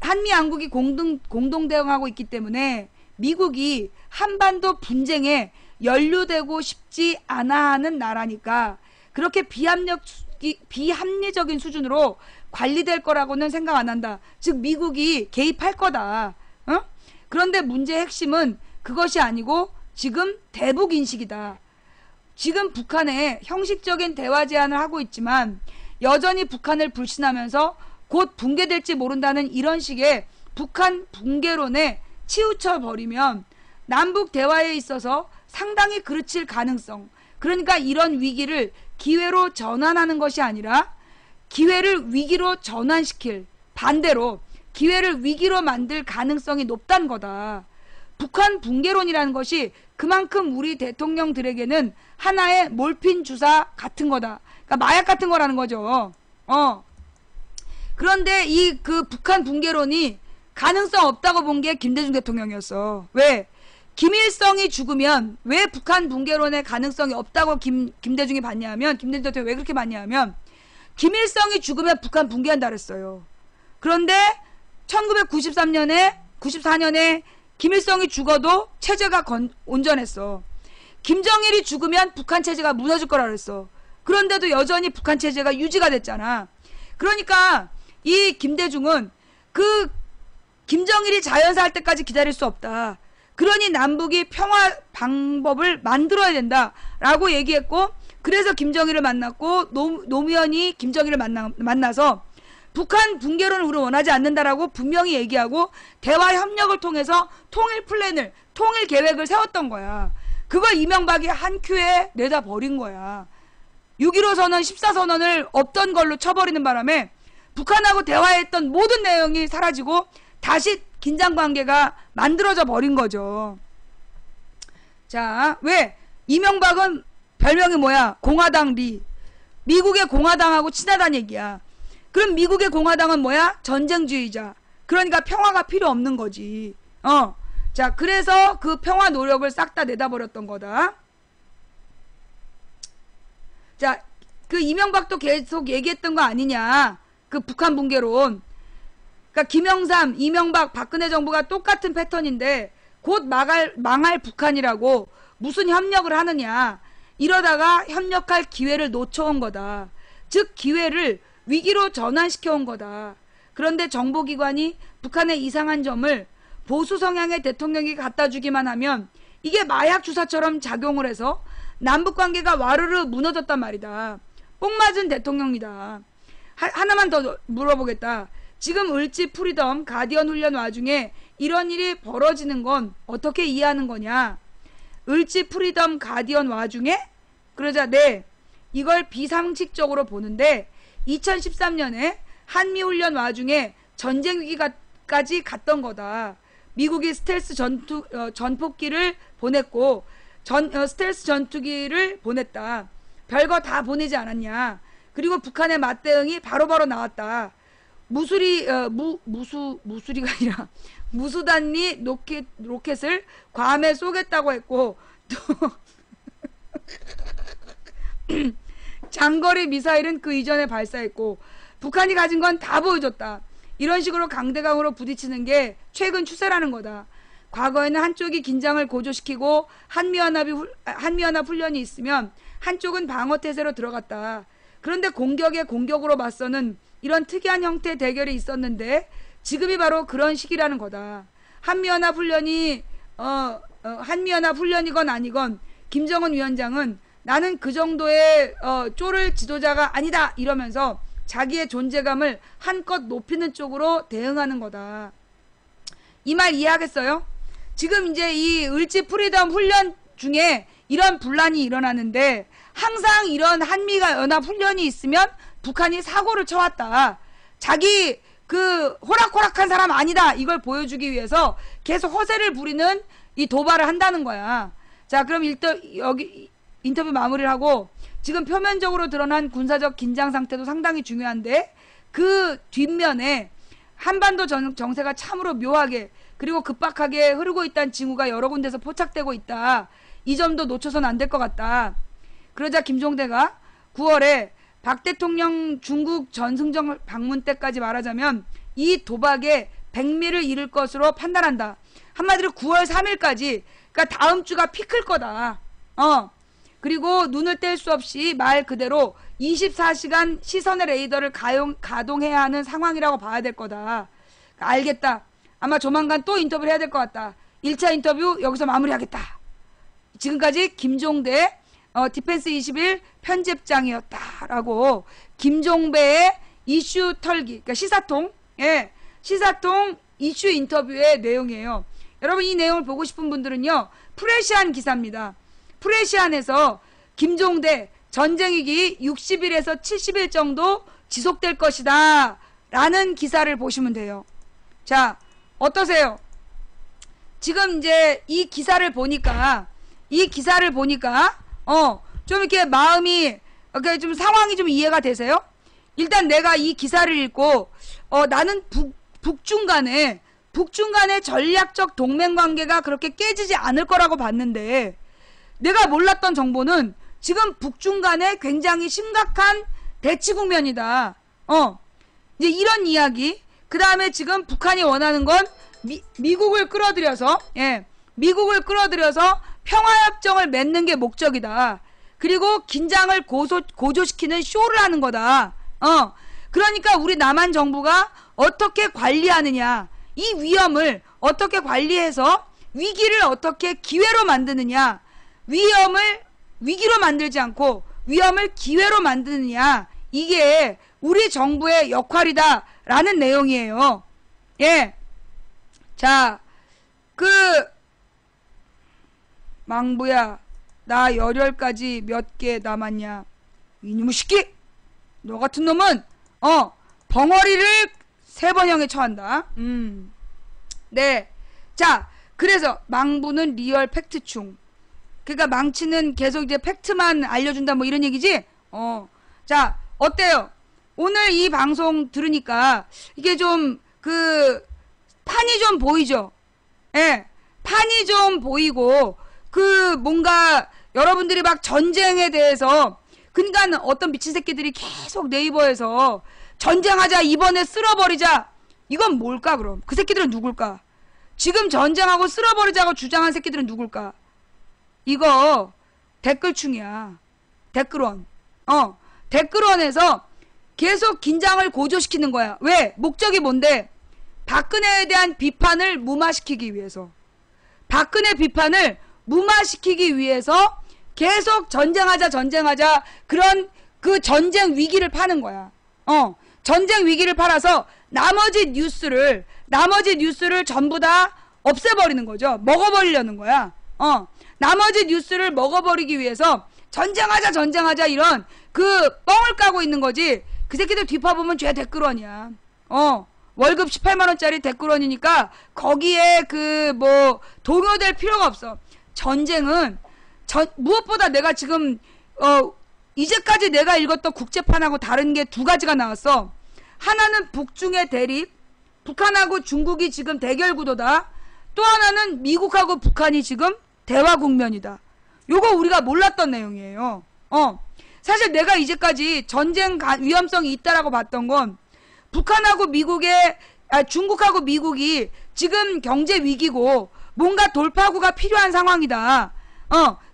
한미양국이 공동 대응하고 있기 때문에 미국이 한반도 분쟁에 연루되고 싶지 않아 하는 나라니까 그렇게 비합리적인 수준으로 관리될 거라고는 생각 안 한다. 즉 미국이 개입할 거다. 그런데 문제의 핵심은 그것이 아니고 지금 대북 인식이다. 지금 북한에 형식적인 대화 제안을 하고 있지만 여전히 북한을 불신하면서 곧 붕괴될지 모른다는 이런 식의 북한 붕괴론에 치우쳐 버리면 남북 대화에 있어서 상당히 그르칠 가능성, 그러니까 이런 위기를 기회로 전환하는 것이 아니라 기회를 위기로 전환시킬, 반대로 기회를 위기로 만들 가능성이 높다는 거다. 북한 붕괴론이라는 것이 그만큼 우리 대통령들에게는 하나의 몰핀 주사 같은 거다. 그러니까 마약 같은 거라는 거죠. 그런데 그 북한 붕괴론이 가능성 없다고 본 게 김대중 대통령이었어. 왜? 김일성이 죽으면 왜 북한 붕괴론의 가능성이 없다고 김대중이 봤냐 하면, 김대중 대통령이 왜 그렇게 봤냐 하면, 김일성이 죽으면 북한 붕괴한다 그랬어요. 그런데 1994년에 김일성이 죽어도 체제가 온전했어. 김정일이 죽으면 북한 체제가 무너질 거라 그랬어. 그런데도 여전히 북한 체제가 유지가 됐잖아. 그러니까 이 김대중은 그 김정일이 자연사할 때까지 기다릴 수 없다. 그러니 남북이 평화 방법을 만들어야 된다라고 얘기했고, 그래서 김정일을 만났고 노무현이 김정일을 만나서 북한 붕괴론을 우리 원하지 않는다라고 분명히 얘기하고 대화 협력을 통해서 통일 플랜을, 통일 계획을 세웠던 거야. 그걸 이명박이 한 큐에 내다 버린 거야. 6.15 선언, 14선언을 없던 걸로 쳐버리는 바람에 북한하고 대화했던 모든 내용이 사라지고 다시 긴장관계가 만들어져 버린 거죠. 자, 왜? 이명박은 별명이 뭐야? 공화당 리. 미국의 공화당하고 친하다는 얘기야. 그럼 미국의 공화당은 뭐야? 전쟁주의자. 그러니까 평화가 필요 없는 거지. 자, 그래서 그 평화 노력을 싹 다 내다버렸던 거다. 자, 그 이명박도 계속 얘기했던 거 아니냐. 그 북한 붕괴론. 그러니까 김영삼, 이명박, 박근혜 정부가 똑같은 패턴인데 곧 망할 북한이라고 무슨 협력을 하느냐. 이러다가 협력할 기회를 놓쳐온 거다. 즉 기회를 위기로 전환시켜온 거다. 그런데 정보기관이 북한의 이상한 점을 보수 성향의 대통령이 갖다 주기만 하면 이게 마약 주사처럼 작용을 해서 남북관계가 와르르 무너졌단 말이다. 뽕 맞은 대통령이다. 하나만 더 물어보겠다. 지금 을지 프리덤 가디언 훈련 와중에 이런 일이 벌어지는 건 어떻게 이해하는 거냐? 을지 프리덤 가디언 와중에? 그러자 네, 이걸 비상식적으로 보는데 2013년에 한미훈련 와중에 전쟁 위기까지 갔던 거다. 미국이 스텔스 전폭기를 보냈고 스텔스 전투기를 보냈다. 별거 다 보내지 않았냐. 그리고 북한의 맞대응이 바로바로 나왔다. 무수리가 아니라 무수단리 로켓을 괌에 쏘겠다고 했고 또 장거리 미사일은 그 이전에 발사했고 북한이 가진 건 다 보여줬다. 이런 식으로 강대강으로 부딪히는 게 최근 추세라는 거다. 과거에는 한쪽이 긴장을 고조시키고 한미연합 훈련이 있으면 한쪽은 방어태세로 들어갔다. 그런데 공격에 공격으로 맞서는 이런 특이한 형태의 대결이 있었는데 지금이 바로 그런 시기라는 거다. 한미연합 훈련이건 아니건 김정은 위원장은 나는 그 정도의 쪼를 지도자가 아니다 이러면서 자기의 존재감을 한껏 높이는 쪽으로 대응하는 거다. 이 말 이해하겠어요? 지금 이제 이 을지 프리덤 훈련 중에 이런 분란이 일어나는데 항상 이런 한미가 연합 훈련이 있으면 북한이 사고를 쳐왔다. 자기 그 호락호락한 사람 아니다. 이걸 보여주기 위해서 계속 허세를 부리는 이 도발을 한다는 거야. 자, 그럼 여기 인터뷰 마무리를 하고 지금 표면적으로 드러난 군사적 긴장 상태도 상당히 중요한데 그 뒷면에 한반도 정세가 참으로 묘하게 그리고 급박하게 흐르고 있다는 징후가 여러 군데서 포착되고 있다. 이 점도 놓쳐서는 안 될 것 같다. 그러자 김종대가 9월에 박 대통령 중국 전승정 방문 때까지 말하자면 이 도박에 백미를 이룰 것으로 판단한다. 한마디로 9월 3일까지 그러니까 다음 주가 피클 거다. 그리고 눈을 뗄 수 없이 말 그대로 24시간 시선의 레이더를 가동해야 하는 상황이라고 봐야 될 거다. 알겠다. 아마 조만간 또 인터뷰를 해야 될 것 같다. 1차 인터뷰 여기서 마무리하겠다. 지금까지 김종대 디펜스 21 편집장이었다라고 김종배의 이슈 털기, 그러니까 시사통 이슈 인터뷰의 내용이에요. 여러분 이 내용을 보고 싶은 분들은요. 프레시안 기사입니다. 프레시안에서 김종대 전쟁위기 60일에서 70일 정도 지속될 것이다 라는 기사를 보시면 돼요. 자, 어떠세요? 지금 이제 이 기사를 보니까 좀 이렇게 마음이 좀 상황이 좀 이해가 되세요? 일단 내가 이 기사를 읽고 나는 북중 간의 전략적 동맹관계가 그렇게 깨지지 않을 거라고 봤는데 내가 몰랐던 정보는 지금 북중 간에 굉장히 심각한 대치 국면이다. 이제 이런 이야기. 그 다음에 지금 북한이 원하는 건 미국을 끌어들여서 평화협정을 맺는 게 목적이다. 그리고 긴장을 고조시키는 쇼를 하는 거다. 그러니까 우리 남한 정부가 어떻게 관리하느냐. 이 위험을 어떻게 관리해서 위기를 어떻게 기회로 만드느냐. 위험을 위기로 만들지 않고 위험을 기회로 만드느냐. 이게 우리 정부의 역할이다 라는 내용이에요. 예. 자, 망부야, 나 열혈까지 몇 개 남았냐. 이놈의 새끼! 너 같은 놈은 벙어리를 3번형에 처한다. 네. 자, 그래서 망부는 리얼 팩트충. 그러니까 망치는 계속 이제 팩트만 알려준다 뭐 이런 얘기지? 자, 어때요? 오늘 이 방송 들으니까 이게 좀 그 판이 좀 보이죠? 예. 판이 좀 보이고 그 뭔가 여러분들이 막 전쟁에 대해서 그러니까 어떤 미친 새끼들이 계속 네이버에서 전쟁하자 이번에 쓸어버리자 이건 뭘까 그럼? 그 새끼들은 누굴까? 지금 전쟁하고 쓸어버리자고 주장한 새끼들은 누굴까? 이거 댓글충이야. 댓글원. 댓글원에서 계속 긴장을 고조시키는 거야. 왜? 목적이 뭔데? 박근혜에 대한 비판을 무마시키기 위해서. 박근혜 비판을 무마시키기 위해서 계속 전쟁하자 그런 그 전쟁 위기를 파는 거야. 전쟁 위기를 팔아서 나머지 뉴스를 전부 다 없애버리는 거죠. 먹어버리려는 거야. 나머지 뉴스를 먹어버리기 위해서 전쟁하자 이런 그 뻥을 까고 있는 거지. 그 새끼들 뒤파보면 죄 댓글원이야. 월급 18만원짜리 댓글원이니까 거기에 그 뭐 동요될 필요가 없어. 전쟁은 무엇보다 내가 지금 이제까지 내가 읽었던 국제판하고 다른 게 두 가지가 나왔어. 하나는 북중의 대립, 북한하고 중국이 지금 대결 구도다. 또 하나는 미국하고 북한이 지금 대화 국면이다. 요거 우리가 몰랐던 내용이에요. 사실 내가 이제까지 전쟁 위험성이 있다라고 봤던 건 북한하고 중국하고 미국이 지금 경제 위기고 뭔가 돌파구가 필요한 상황이다.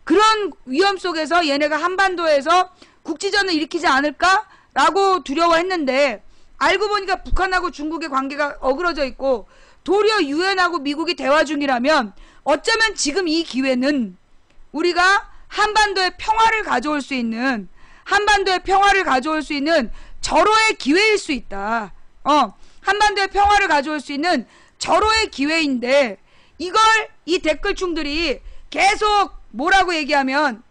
그런 위험 속에서 얘네가 한반도에서 국지전을 일으키지 않을까라고 두려워했는데 알고 보니까 북한하고 중국의 관계가 어그러져 있고 도리어 유엔하고 미국이 대화 중이라면 어쩌면 지금 이 기회는 우리가 한반도의 평화를 가져올 수 있는 절호의 기회일 수 있다. 한반도의 평화를 가져올 수 있는 절호의 기회인데 이걸 이 댓글충들이 계속 뭐라고 얘기하면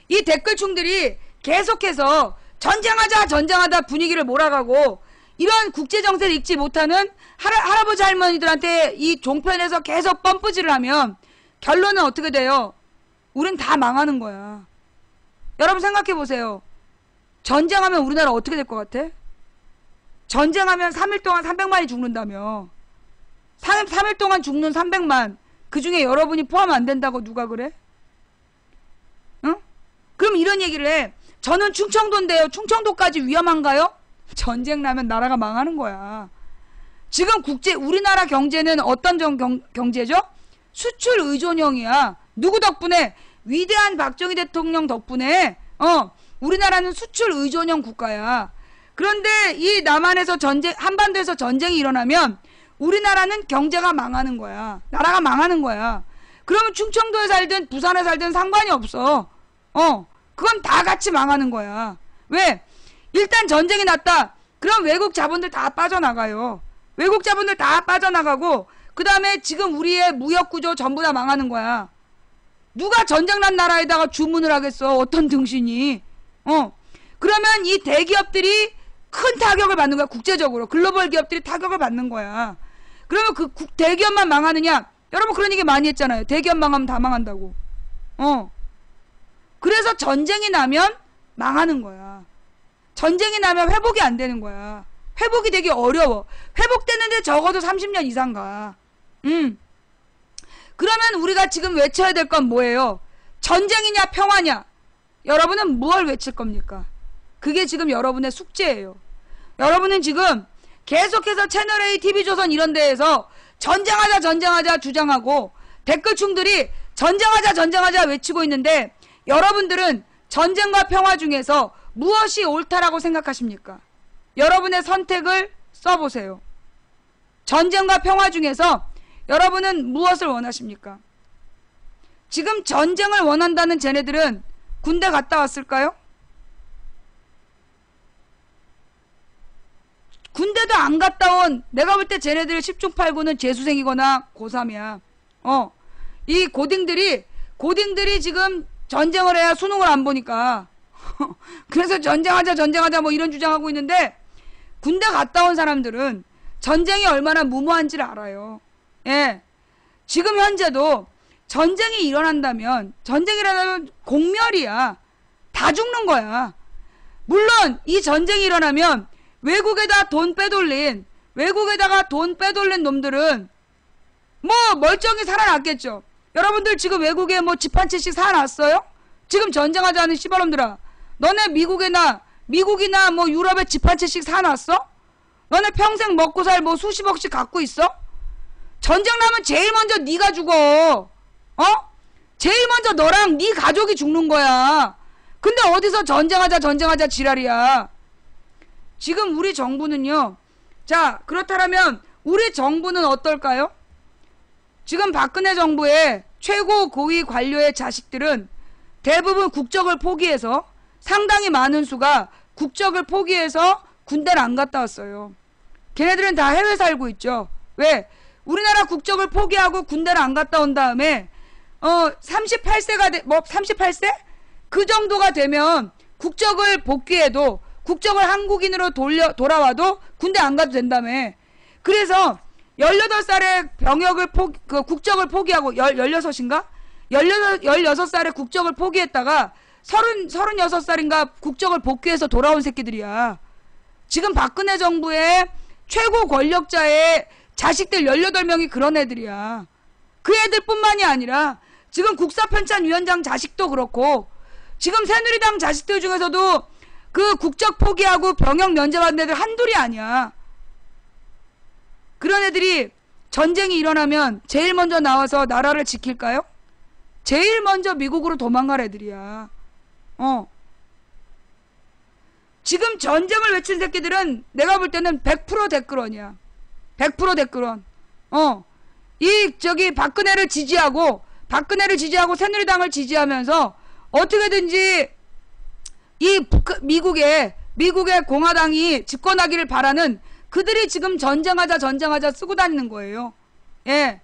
이 댓글충들이 계속해서 전쟁하다 분위기를 몰아가고 이런 국제정세를 읽지 못하는 할아버지 할머니들한테 이 종편에서 계속 펌프질을 하면 결론은 어떻게 돼요? 우린 다 망하는 거야. 여러분 생각해보세요. 전쟁하면 우리나라 어떻게 될 것 같아? 전쟁하면 3일 동안 300만이 죽는다며. 3일 동안 죽는 300만. 그 중에 여러분이 포함 안 된다고 누가 그래? 응? 그럼 이런 얘기를 해. 저는 충청도인데요. 충청도까지 위험한가요? 전쟁 나면 나라가 망하는 거야. 지금 우리나라 경제는 어떤 경제죠? 수출 의존형이야. 누구 덕분에? 위대한 박정희 대통령 덕분에 우리나라는 수출 의존형 국가야. 그런데 이 남한에서 한반도에서 전쟁이 일어나면 우리나라는 경제가 망하는 거야. 나라가 망하는 거야. 그러면 충청도에 살든 부산에 살든 상관이 없어. 그건 다 같이 망하는 거야. 왜? 일단 전쟁이 났다. 그럼 외국 자본들 다 빠져나가요. 외국 자본들 다 빠져나가고 그 다음에 지금 우리의 무역구조 전부 다 망하는 거야. 누가 전쟁난 나라에다가 주문을 하겠어. 어떤 등신이. 그러면 이 대기업들이 큰 타격을 받는 거야. 국제적으로. 글로벌 기업들이 타격을 받는 거야. 그러면 그 대기업만 망하느냐? 여러분 그런 얘기 많이 했잖아요. 대기업 망하면 다 망한다고. 그래서 전쟁이 나면 망하는 거야. 전쟁이 나면 회복이 안 되는 거야. 회복이 되게 어려워. 회복되는데 적어도 30년 이상 가. 그러면 우리가 지금 외쳐야 될 건 뭐예요? 전쟁이냐 평화냐? 여러분은 뭘 외칠 겁니까? 그게 지금 여러분의 숙제예요. 여러분은 지금 계속해서 채널A, TV조선 이런 데에서 전쟁하자 주장하고 댓글충들이 전쟁하자 외치고 있는데 여러분들은 전쟁과 평화 중에서 무엇이 옳다라고 생각하십니까? 여러분의 선택을 써보세요. 전쟁과 평화 중에서 여러분은 무엇을 원하십니까? 지금 전쟁을 원한다는 쟤네들은 군대 갔다 왔을까요? 군대도 안 갔다 온 내가 볼 때 쟤네들 10중 8구는 재수생이거나 고3이야. 이 고딩들이 지금 전쟁을 해야 수능을 안 보니까 그래서 전쟁하자 뭐 이런 주장하고 있는데 군대 갔다 온 사람들은 전쟁이 얼마나 무모한지를 알아요. 예. 지금 현재도 전쟁이 일어난다면 공멸이야. 다 죽는 거야. 물론 이 전쟁이 일어나면 외국에다가 돈 빼돌린 놈들은 뭐 멀쩡히 살아났겠죠. 여러분들 지금 외국에 뭐 집 한 채씩 사놨어요? 지금 전쟁하자는 씨발놈들아, 너네 미국이나 뭐 유럽에 집 한 채씩 사놨어? 너네 평생 먹고 살 뭐 수십억씩 갖고 있어? 전쟁 나면 제일 먼저 네가 죽어. 제일 먼저 너랑 네 가족이 죽는 거야. 근데 어디서 전쟁하자 지랄이야. 지금 우리 정부는요. 자, 그렇다면 우리 정부는 어떨까요? 지금 박근혜 정부의 최고 고위 관료의 자식들은 대부분 국적을 포기해서, 상당히 많은 수가 국적을 포기해서 군대를 안 갔다 왔어요. 걔네들은 다 해외 살고 있죠. 왜? 우리나라 국적을 포기하고 군대를 안 갔다 온 다음에 38세가 38세? 그 정도가 되면 국적을 복귀해도, 국적을 한국인으로 돌아와도 군대 안 가도 된다며. 그래서 18살에 국적을 포기하고 16인가? 16살에 국적을 포기했다가 36살인가 국적을 복귀해서 돌아온 새끼들이야. 지금 박근혜 정부의 최고 권력자의 자식들 18명이 그런 애들이야. 그 애들뿐만이 아니라 지금 국사편찬위원장 자식도 그렇고, 지금 새누리당 자식들 중에서도 그 국적 포기하고 병역 면제받는 애들 한둘이 아니야. 그런 애들이 전쟁이 일어나면 제일 먼저 나와서 나라를 지킬까요? 제일 먼저 미국으로 도망갈 애들이야. 지금 전쟁을 외친 새끼들은 내가 볼 때는 100% 댓글원이야. 100% 댓글원. 박근혜를 지지하고 새누리당을 지지하면서 어떻게든지 미국의 공화당이 집권하기를 바라는 그들이 지금 전쟁하자 쓰고 다니는 거예요. 예.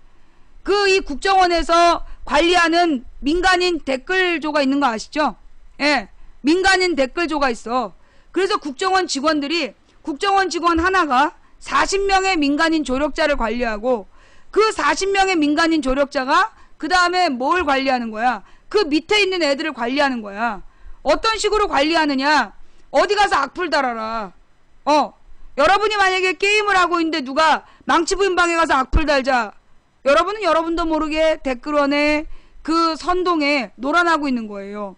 이 국정원에서 관리하는 민간인 댓글조가 있는 거 아시죠? 예. 민간인 댓글조가 있어. 그래서 국정원 직원 하나가 40명의 민간인 조력자를 관리하고, 그 40명의 민간인 조력자가 그 다음에 뭘 관리하는 거야? 그 밑에 있는 애들을 관리하는 거야. 어떤 식으로 관리하느냐? 어디 가서 악플 달아라. 여러분이 만약에 게임을 하고 있는데 누가 망치부인 방에 가서 악플 달자. 여러분은 여러분도 모르게 댓글원에 그 선동에 놀아나고 있는 거예요.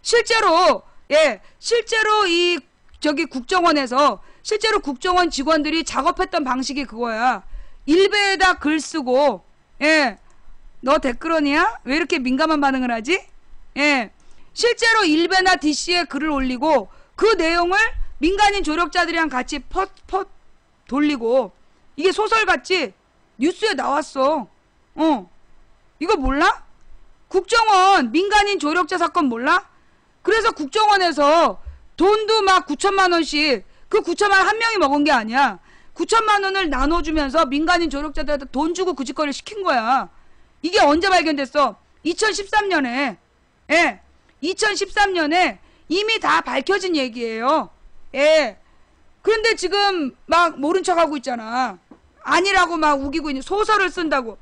실제로 국정원에서 실제로 국정원 직원들이 작업했던 방식이 그거야. 일베에다 글 쓰고, 너 댓글원이야? 왜 이렇게 민감한 반응을 하지? 실제로 일베나 DC에 글을 올리고 그 내용을 민간인 조력자들이랑 같이 돌리고, 이게 소설같이 뉴스에 나왔어. 이거 몰라? 국정원 민간인 조력자 사건 몰라? 그래서 국정원에서 돈도 막 9천만 원씩, 그 9천만 원 한 명이 먹은 게 아니야. 9천만 원을 나눠주면서 민간인 조력자들한테 돈 주고 그 짓거리를 시킨 거야. 이게 언제 발견됐어? 2013년에. 2013년에 이미 다 밝혀진 얘기예요. 그런데 지금 막 모른 척하고 있잖아. 아니라고 막 우기고 있는, 소설을 쓴다고.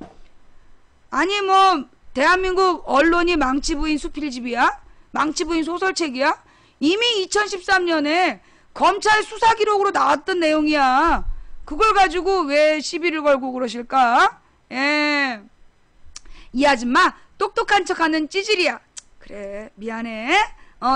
아니 뭐 대한민국 언론이 망치부인 수필집이야? 망치부인 소설책이야? 이미 2013년에 검찰 수사 기록으로 나왔던 내용이야. 그걸 가지고 왜 시비를 걸고 그러실까? 이 아줌마 똑똑한 척하는 찌질이야. 그래, 미안해.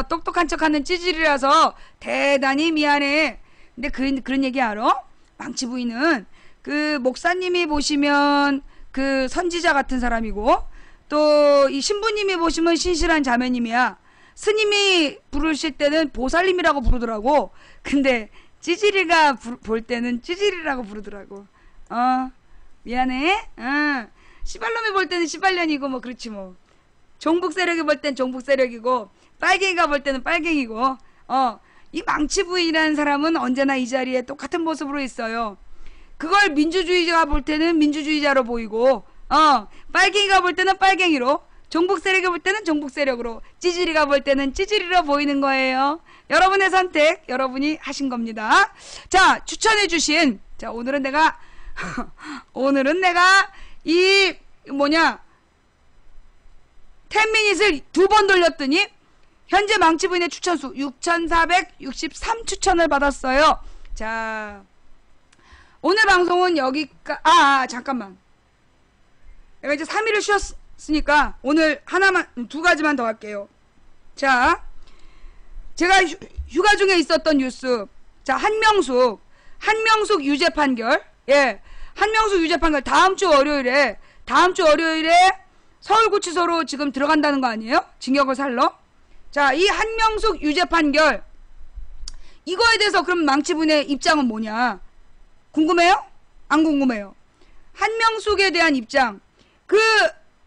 똑똑한 척하는 찌질이라서 대단히 미안해. 근데 그런 얘기 알아? 망치부인은 그 목사님이 보시면 그 선지자 같은 사람이고, 또 이 신부님이 보시면 신실한 자매님이야. 스님이 부르실 때는 보살님이라고 부르더라고. 근데 찌질이가 볼 때는 찌질이라고 부르더라고. 미안해. 시발놈이 볼 때는 시발년이고 뭐 그렇지 뭐. 종북 세력이 볼 땐 종북 세력이고, 빨갱이가 볼 때는 빨갱이고. 이 망치부인이라는 사람은 언제나 이 자리에 똑같은 모습으로 있어요. 그걸 민주주의자가 볼 때는 민주주의자로 보이고, 빨갱이가 볼 때는 빨갱이로, 종북 세력이 볼 때는 종북 세력으로, 찌질이가 볼 때는 찌질이로 보이는 거예요. 여러분의 선택, 여러분이 하신 겁니다. 자, 추천해주신, 자, 오늘은 내가 10미닛을 2번 돌렸더니 현재 망치부인의 추천수 6,463추천을 받았어요. 자, 오늘 방송은 여기까 잠깐만. 내가 이제 3일을 쉬었으니까 오늘 하나만 2가지만 더 할게요. 자, 제가 휴가 중에 있었던 뉴스. 자, 한명숙 유죄 판결. 예. 한명숙 유죄 판결 다음 주 월요일에 서울구치소로 지금 들어간다는 거 아니에요? 징역을 살러. 자, 이 한명숙 유죄 판결 이거에 대해서 그럼 망치분의 입장은 뭐냐? 궁금해요? 안 궁금해요? 한명숙에 대한 입장.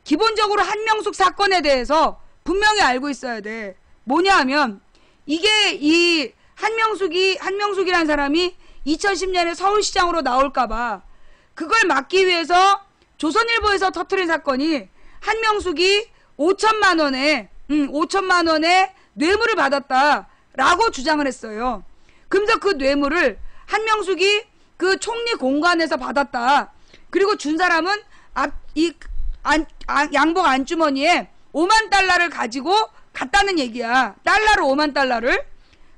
기본적으로 한명숙 사건에 대해서 분명히 알고 있어야 돼. 뭐냐 하면 이게 이 한명숙이라는 사람이 2010년에 서울시장으로 나올까봐 그걸 막기 위해서 조선일보에서 터트린 사건이 한명숙이 5천만 원의 뇌물을 받았다라고 주장을 했어요. 그래서 그 뇌물을 한명숙이 그 총리 공관에서 받았다. 그리고 준 사람은 양복 안주머니에 5만 달러를 가지고 갔다는 얘기야. 달러로 5만 달러를.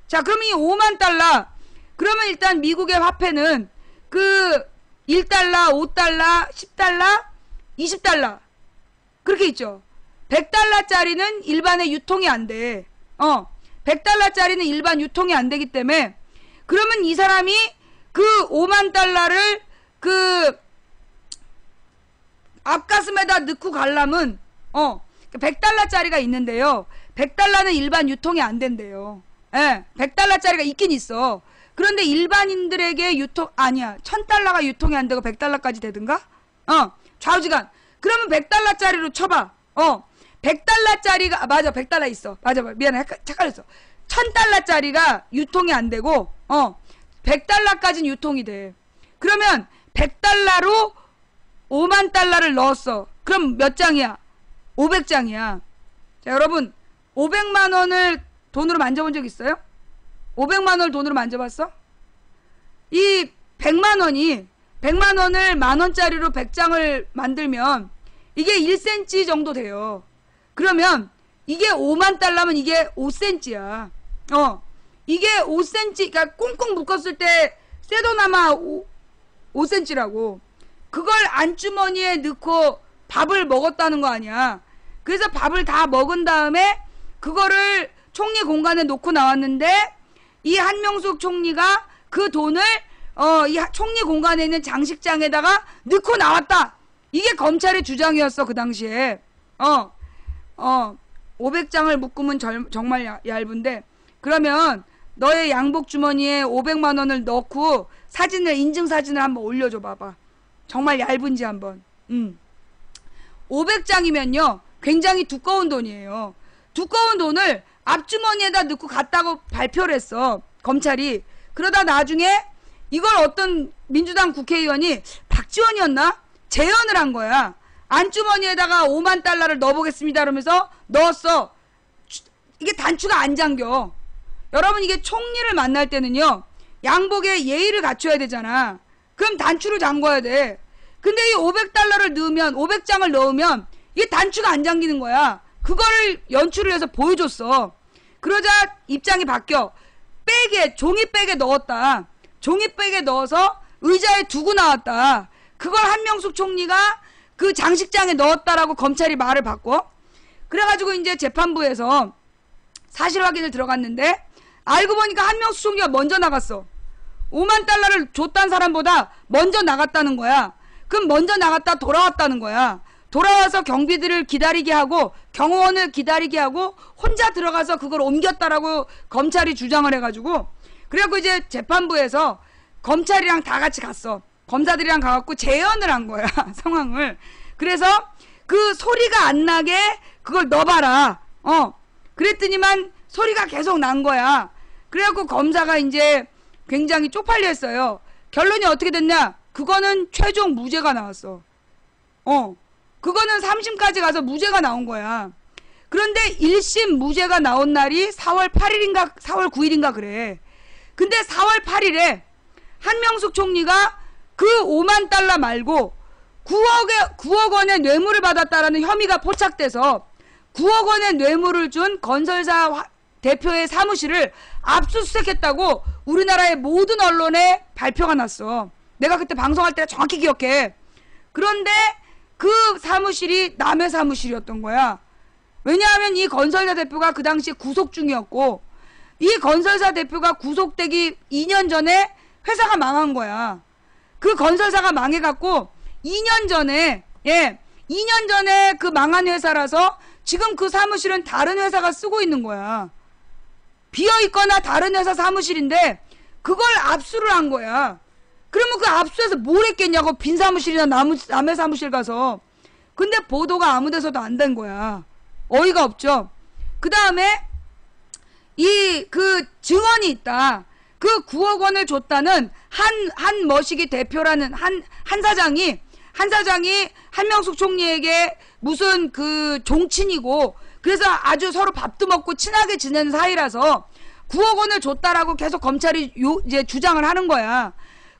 자, 그럼 이 5만 달러. 그러면 일단 미국의 화폐는 1달러, 5달러, 10달러, 20달러. 그렇게 있죠. 100달러짜리는 일반에 유통이 안 돼. 100달러짜리는 일반 유통이 안 되기 때문에 그러면 이 사람이 그 5만 달러를 앞가슴에다 넣고 가려면 100달러짜리가 있는데요. 100달러는 일반 유통이 안 된대요. 예, 100달러짜리가 있긴 있어. 그런데 일반인들에게 1000달러가 유통이 안 되고 100달러까지 되든가? 좌우지간. 그러면 100달러짜리로 쳐봐. 100달러짜리가, 맞아, 100달러 있어. 맞아, 미안해. 착각했어. 1000달러짜리가 유통이 안 되고, 100달러까지는 유통이 돼. 그러면 100달러로 5만 달러를 넣었어. 그럼 몇 장이야? 500장이야. 자, 여러분, 500만 원을 돈으로 만져본 적 있어요? 500만 원을 돈으로 만져봤어? 이 100만 원을 만원짜리로 100장을 만들면 이게 1cm 정도 돼요. 그러면 이게 5만 달러면 이게 5cm야. 이게 5cm, 그러니까 꽁꽁 묶었을 때 쇠도나마 5cm라고. 그걸 안주머니에 넣고 밥을 먹었다는 거 아니야. 그래서 밥을 다 먹은 다음에 그거를 총리 공간에 놓고 나왔는데 이 한명숙 총리가 그 돈을 이 총리 공간에 있는 장식장에다가 넣고 나왔다. 이게 검찰의 주장이었어, 그 당시에. 500장을 묶으면 정말 얇은데, 그러면 너의 양복 주머니에 500만 원을 넣고 인증사진을 한번 올려줘 봐봐. 정말 얇은지 한번. 500장이면요 굉장히 두꺼운 돈이에요. 두꺼운 돈을 앞주머니에다 넣고 갔다고 발표를 했어, 검찰이. 그러다 나중에 이걸 어떤 민주당 국회의원이 박지원이었나? 재연을 한 거야. 안주머니에다가 5만 달러를 넣어보겠습니다 그러면서 넣었어. 이게 단추가 안 잠겨. 여러분, 이게 총리를 만날 때는요 양복에 예의를 갖춰야 되잖아. 그럼 단추를 잠궈야 돼. 근데 이 500달러를 넣으면, 500장을 넣으면 이게 단추가 안 잠기는 거야. 그거를 연출을 해서 보여줬어. 그러자 입장이 바뀌어. 종이백에 넣었다. 종이백에 넣어서 의자에 두고 나왔다. 그걸 한명숙 총리가 그 장식장에 넣었다라고 검찰이 말을 바꿔. 그래가지고 이제 재판부에서 사실 확인을 들어갔는데 알고 보니까 한명숙 총리가 먼저 나갔어. 5만 달러를 줬다는 사람보다 먼저 나갔다는 거야. 그럼 먼저 나갔다 돌아왔다는 거야. 돌아와서 경비들을 기다리게 하고 경호원을 기다리게 하고 혼자 들어가서 그걸 옮겼다라고 검찰이 주장을 해가지고, 그래갖고 이제 재판부에서 검찰이랑 다 같이 갔어. 검사들이랑 가갖고 재연을 한 거야 상황을. 그래서 그 소리가 안 나게 그걸 넣어봐라. 그랬더니만 소리가 계속 난 거야. 그래갖고 검사가 이제 굉장히 쪽팔려 했어요. 결론이 어떻게 됐냐? 그거는 최종 무죄가 나왔어. 그거는 3심까지 가서 무죄가 나온 거야. 그런데 1심 무죄가 나온 날이 4월 8일인가 4월 9일인가 그래. 근데 4월 8일에 한명숙 총리가 그 5만 달러 말고 9억 원의 뇌물을 받았다라는 혐의가 포착돼서 9억 원의 뇌물을 준 건설사 대표의 사무실을 압수수색했다고 우리나라의 모든 언론에 발표가 났어. 내가 그때 방송할 때 정확히 기억해. 그런데 그 사무실이 남의 사무실이었던 거야. 왜냐하면 이 건설사 대표가 그 당시에 구속 중이었고, 이 건설사 대표가 구속되기 2년 전에 회사가 망한 거야. 그 건설사가 망해갖고 2년 전에 2년 전에 그 망한 회사라서 지금 그 사무실은 다른 회사가 쓰고 있는 거야. 비어있거나 다른 회사 사무실인데 그걸 압수를 한 거야. 그러면 그 압수해서 뭘 했겠냐고, 빈 사무실이나 남의 사무실 가서. 근데 보도가 아무 데서도 안 된 거야. 어이가 없죠. 그 다음에 그 증언이 있다. 그 9억 원을 줬다는 한 머시기 대표라는 한 사장이 한명숙 총리에게 무슨 그 종친이고, 그래서 아주 서로 밥도 먹고 친하게 지내는 사이라서 9억 원을 줬다라고 계속 검찰이 이제 주장을 하는 거야.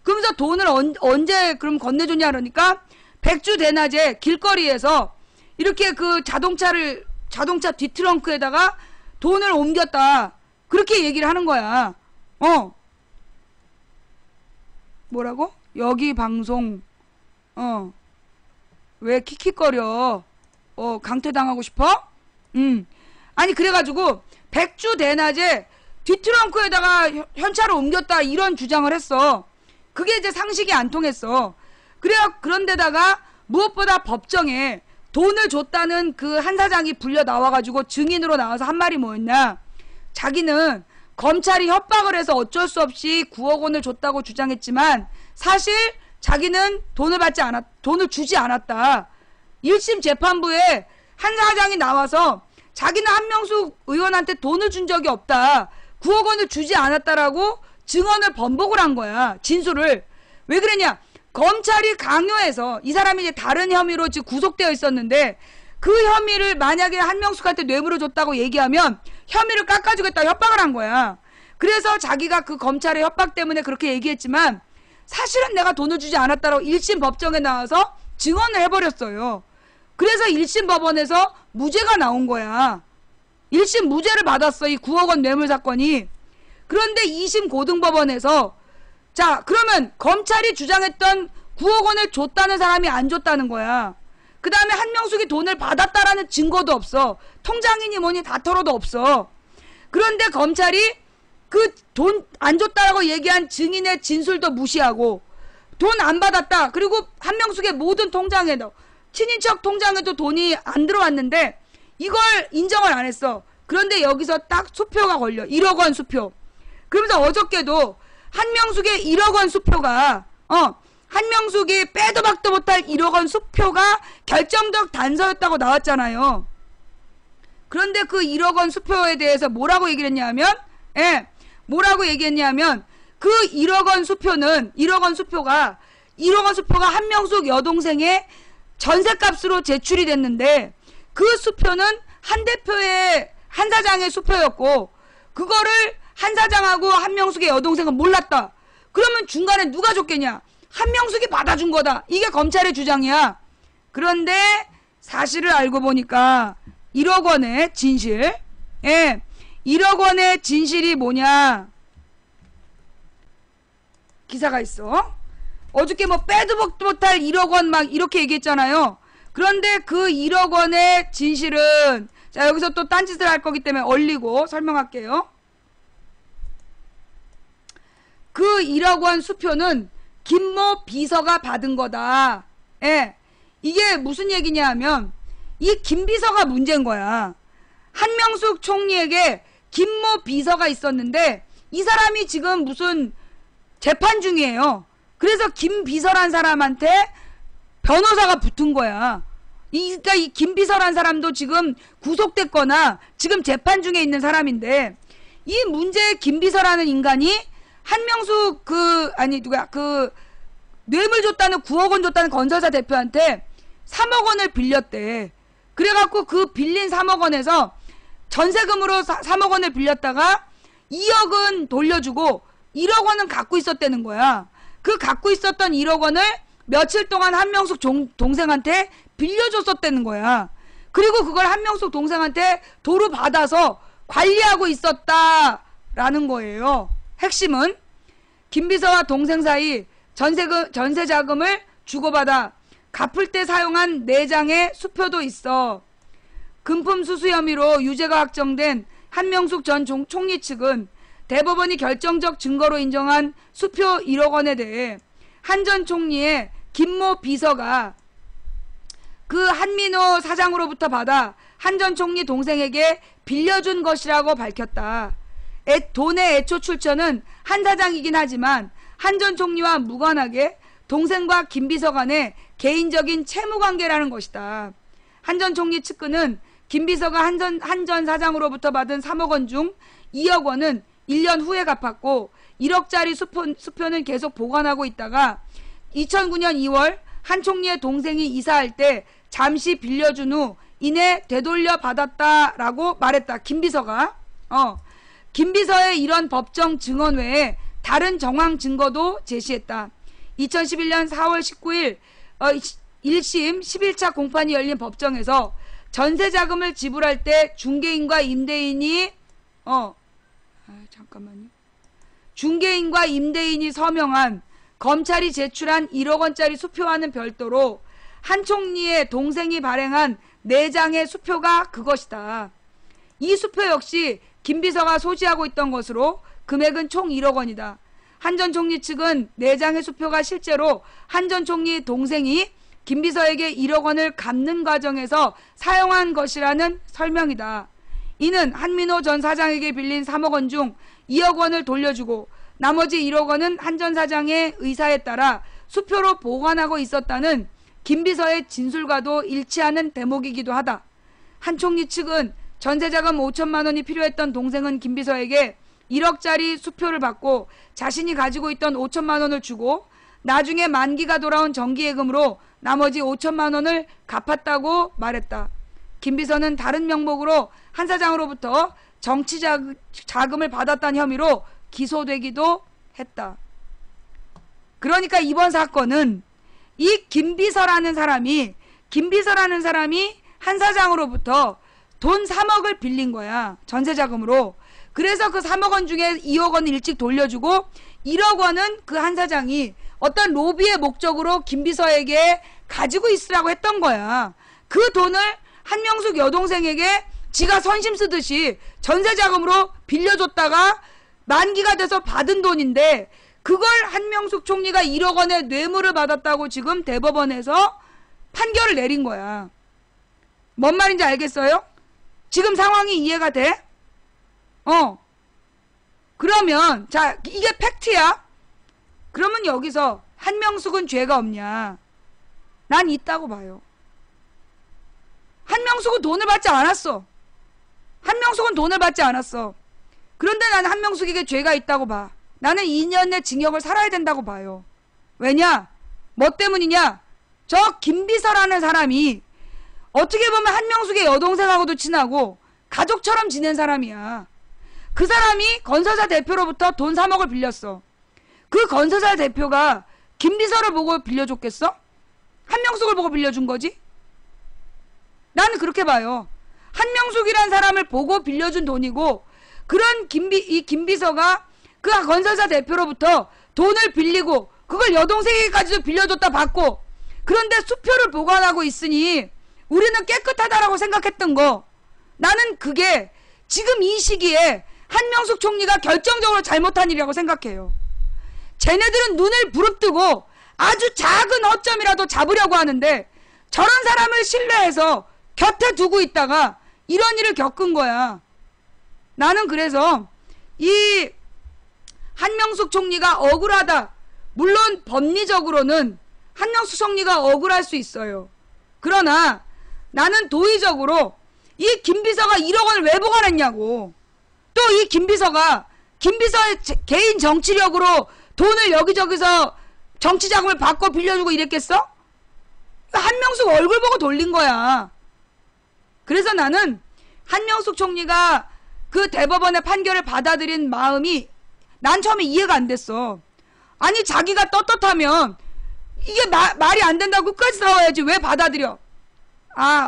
그러면서 돈을 언제 그럼 건네줬냐 그러니까 백주 대낮에 길거리에서 이렇게 그 자동차 뒷트렁크에다가 돈을 옮겼다. 그렇게 얘기를 하는 거야. 뭐라고? 여기 방송 왜 킥킥거려? 강퇴당하고 싶어? 아니 그래가지고 백주 대낮에 뒷트렁크에다가 현찰을 옮겼다 이런 주장을 했어. 그게 이제 상식이 안 통했어. 그런데다가 무엇보다 법정에 돈을 줬다는 그 한 사장이 불려 나와가지고 증인으로 나와서 한 말이 뭐였냐. 자기는 검찰이 협박을 해서 어쩔 수 없이 9억 원을 줬다고 주장했지만 사실 자기는 돈을 주지 않았다. 1심 재판부에 한 사장이 나와서 자기는 한명숙 의원한테 돈을 준 적이 없다. 9억 원을 주지 않았다라고 증언을 번복을 한 거야. 진술을. 왜 그랬냐? 검찰이 강요해서 이 사람이 이제 다른 혐의로 지금 구속되어 있었는데 그 혐의를 만약에 한명숙한테 뇌물을 줬다고 얘기하면 혐의를 깎아주겠다 협박을 한 거야. 그래서 자기가 그 검찰의 협박 때문에 그렇게 얘기했지만 사실은 내가 돈을 주지 않았다라고 1심 법정에 나와서 증언을 해버렸어요. 그래서 1심 법원에서 무죄가 나온 거야. 1심 무죄를 받았어. 이 9억 원 뇌물 사건이. 그런데 2심 고등법원에서 자 그러면 검찰이 주장했던 9억 원을 줬다는 사람이 안 줬다는 거야. 그 다음에 한명숙이 돈을 받았다라는 증거도 없어. 통장이니 뭐니 다 털어도 없어. 그런데 검찰이 그 돈 안 줬다라고 얘기한 증인의 진술도 무시하고 돈 안 받았다. 그리고 한명숙의 모든 통장에도 친인척 통장에도 돈이 안 들어왔는데 이걸 인정을 안 했어. 그런데 여기서 딱 수표가 걸려. 1억 원 수표. 그러면서 어저께도 한명숙의 1억 원 수표가 한명숙이 빼도 박도 못할 1억 원 수표가 결정적 단서였다고 나왔잖아요. 그런데 그 1억 원 수표에 대해서 뭐라고 얘기를 했냐면 뭐라고 얘기했냐면 그 1억 원 수표가 한명숙 여동생의 전셋값으로 제출이 됐는데 그 수표는 한 사장의 수표였고 그거를 한 사장하고 한명숙의 여동생은 몰랐다. 그러면 중간에 누가 줬겠냐? 한명숙이 받아준 거다. 이게 검찰의 주장이야. 그런데 사실을 알고 보니까 1억 원의 진실 1억 원의 진실이 뭐냐 기사가 있어. 어저께 뭐 빼도 박도 못할 1억 원 막 이렇게 얘기했잖아요. 그런데 그 1억 원의 진실은 자 여기서 또 딴짓을 할 거기 때문에 얼리고 설명할게요. 그 1억 원 수표는 김모 비서가 받은 거다. 이게 무슨 얘기냐 하면 이 김 비서가 문제인 거야. 한명숙 총리에게 김모 비서가 있었는데 이 사람이 지금 무슨 재판 중이에요. 그래서 김 비서란 사람한테 변호사가 붙은 거야. 그러니까 이 김 비서란 사람도 지금 구속됐거나 지금 재판 중에 있는 사람인데 이 문제의 김 비서라는 인간이 한명숙 뇌물 줬다는 9억 원 줬다는 건설사 대표한테 3억 원을 빌렸대. 그래갖고 그 빌린 3억 원에서 전세금으로 3억 원을 빌렸다가 2억은 돌려주고 1억 원은 갖고 있었다는 거야. 그 갖고 있었던 1억 원을 며칠 동안 한명숙 동생한테 빌려줬었다는 거야. 그리고 그걸 한명숙 동생한테 도로 받아서 관리하고 있었다라는 거예요. 핵심은 김비서와 동생 사이 전세 자금을 주고받아 갚을 때 사용한 4장의 수표도 있어. 금품 수수 혐의로 유죄가 확정된 한명숙 전 총리 측은 대법원이 결정적 증거로 인정한 수표 1억 원에 대해 한 전 총리의 김모 비서가 그 한민호 사장으로부터 받아 한 전 총리 동생에게 빌려준 것이라고 밝혔다. 돈의 애초 출처는 한 사장이긴 하지만 한 전 총리와 무관하게 동생과 김 비서 간의 개인적인 채무관계라는 것이다. 한 전 총리 측근은 김 비서가 한 전 사장으로부터 받은 3억 원 중 2억 원은 1년 후에 갚았고 1억짜리 수표는 계속 보관하고 있다가 2009년 2월 한 총리의 동생이 이사할 때 잠시 빌려준 후 이내 되돌려 받았다라고 말했다. 김 비서가. 김 비서의 이런 법정 증언 외에 다른 정황 증거도 제시했다. 2011년 4월 19일 1심 11차 공판이 열린 법정에서 전세 자금을 지불할 때 중개인과 임대인이 중개인과 임대인이 서명한 검찰이 제출한 1억 원짜리 수표와는 별도로 한 총리의 동생이 발행한 4장의 수표가 그것이다. 이 수표 역시 김 비서가 소지하고 있던 것으로 금액은 총 1억 원이다. 한 전 총리 측은 4장의 수표가 실제로 한 전 총리 동생이 김 비서에게 1억 원을 갚는 과정에서 사용한 것이라는 설명이다. 이는 한민호 전 사장에게 빌린 3억 원 중 2억 원을 돌려주고 나머지 1억 원은 한 전 사장의 의사에 따라 수표로 보관하고 있었다는 김 비서의 진술과도 일치하는 대목이기도 하다. 한 총리 측은 전세자금 5천만 원이 필요했던 동생은 김 비서에게 1억짜리 수표를 받고 자신이 가지고 있던 5천만 원을 주고 나중에 만기가 돌아온 정기예금으로 나머지 5천만 원을 갚았다고 말했다. 김 비서는 다른 명목으로 한 사장으로부터 정치 자금을 받았다는 혐의로 기소되기도 했다. 그러니까 이번 사건은 이 김 비서라는 사람이 한 사장으로부터 돈 3억을 빌린 거야. 전세자금으로. 그래서 그 3억 원 중에 2억 원을 일찍 돌려주고 1억 원은 그 한 사장이 어떤 로비의 목적으로 김 비서에게 가지고 있으라고 했던 거야. 그 돈을 한명숙 여동생에게 지가 선심 쓰듯이 전세자금으로 빌려줬다가 만기가 돼서 받은 돈인데 그걸 한명숙 총리가 1억 원의 뇌물을 받았다고 지금 대법원에서 판결을 내린 거야. 뭔 말인지 알겠어요? 지금 상황이 이해가 돼? 그러면 자 이게 팩트야. 그러면 여기서 한명숙은 죄가 없냐? 난 있다고 봐요. 한명숙은 돈을 받지 않았어. 그런데 나는 한명숙에게 죄가 있다고 봐. 나는 2년 내 징역을 살아야 된다고 봐요. 왜냐? 뭐 때문이냐? 저 김비서라는 사람이 어떻게 보면 한명숙의 여동생하고도 친하고 가족처럼 지낸 사람이야. 그 사람이 건설사 대표로부터 돈 3억을 빌렸어. 그 건설사 대표가 김비서를 보고 빌려줬겠어? 한명숙을 보고 빌려준 거지? 나는 그렇게 봐요. 한명숙이란 사람을 보고 빌려준 돈이고 그런 이 김비서가 그 건설사 대표로부터 돈을 빌리고 그걸 여동생에게까지도 빌려줬다 받고 그런데 수표를 보관하고 있으니 우리는 깨끗하다라고 생각했던 거. 나는 그게 지금 이 시기에 한명숙 총리가 결정적으로 잘못한 일이라고 생각해요. 쟤네들은 눈을 부릅뜨고 아주 작은 허점이라도 잡으려고 하는데 저런 사람을 신뢰해서 곁에 두고 있다가 이런 일을 겪은 거야. 나는 그래서 이 한명숙 총리가 억울하다. 물론 법리적으로는 한명숙 총리가 억울할 수 있어요. 그러나 나는 도의적으로 이 김비서가 1억 원을 왜 보관했냐고. 또 이 김비서의 개인 정치력으로 돈을 여기저기서 정치자금을 받고 빌려주고 이랬겠어? 한명숙 얼굴 보고 돌린 거야. 그래서 나는 한명숙 총리가 그 대법원의 판결을 받아들인 마음이 난 처음에 이해가 안 됐어. 아니 자기가 떳떳하면 이게 말이 안 된다고 끝까지 싸워야지 왜 받아들여?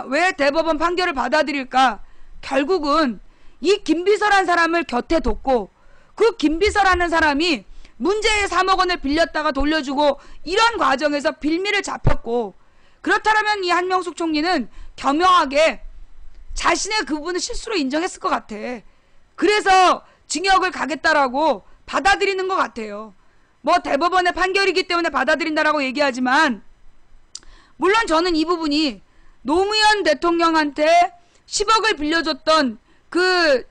왜 대법원 판결을 받아들일까? 결국은 이 김비서란 사람을 곁에 뒀고 그 김비서라는 사람이 문제의 3억 원을 빌렸다가 돌려주고 이런 과정에서 빌미를 잡혔고, 그렇다면 이 한명숙 총리는 겸허하게 자신의 그 부분을 실수로 인정했을 것 같아. 그래서 징역을 가겠다라고 받아들이는 것 같아요. 뭐 대법원의 판결이기 때문에 받아들인다라고 얘기하지만, 물론 저는 이 부분이 노무현 대통령한테 10억을 빌려줬던 그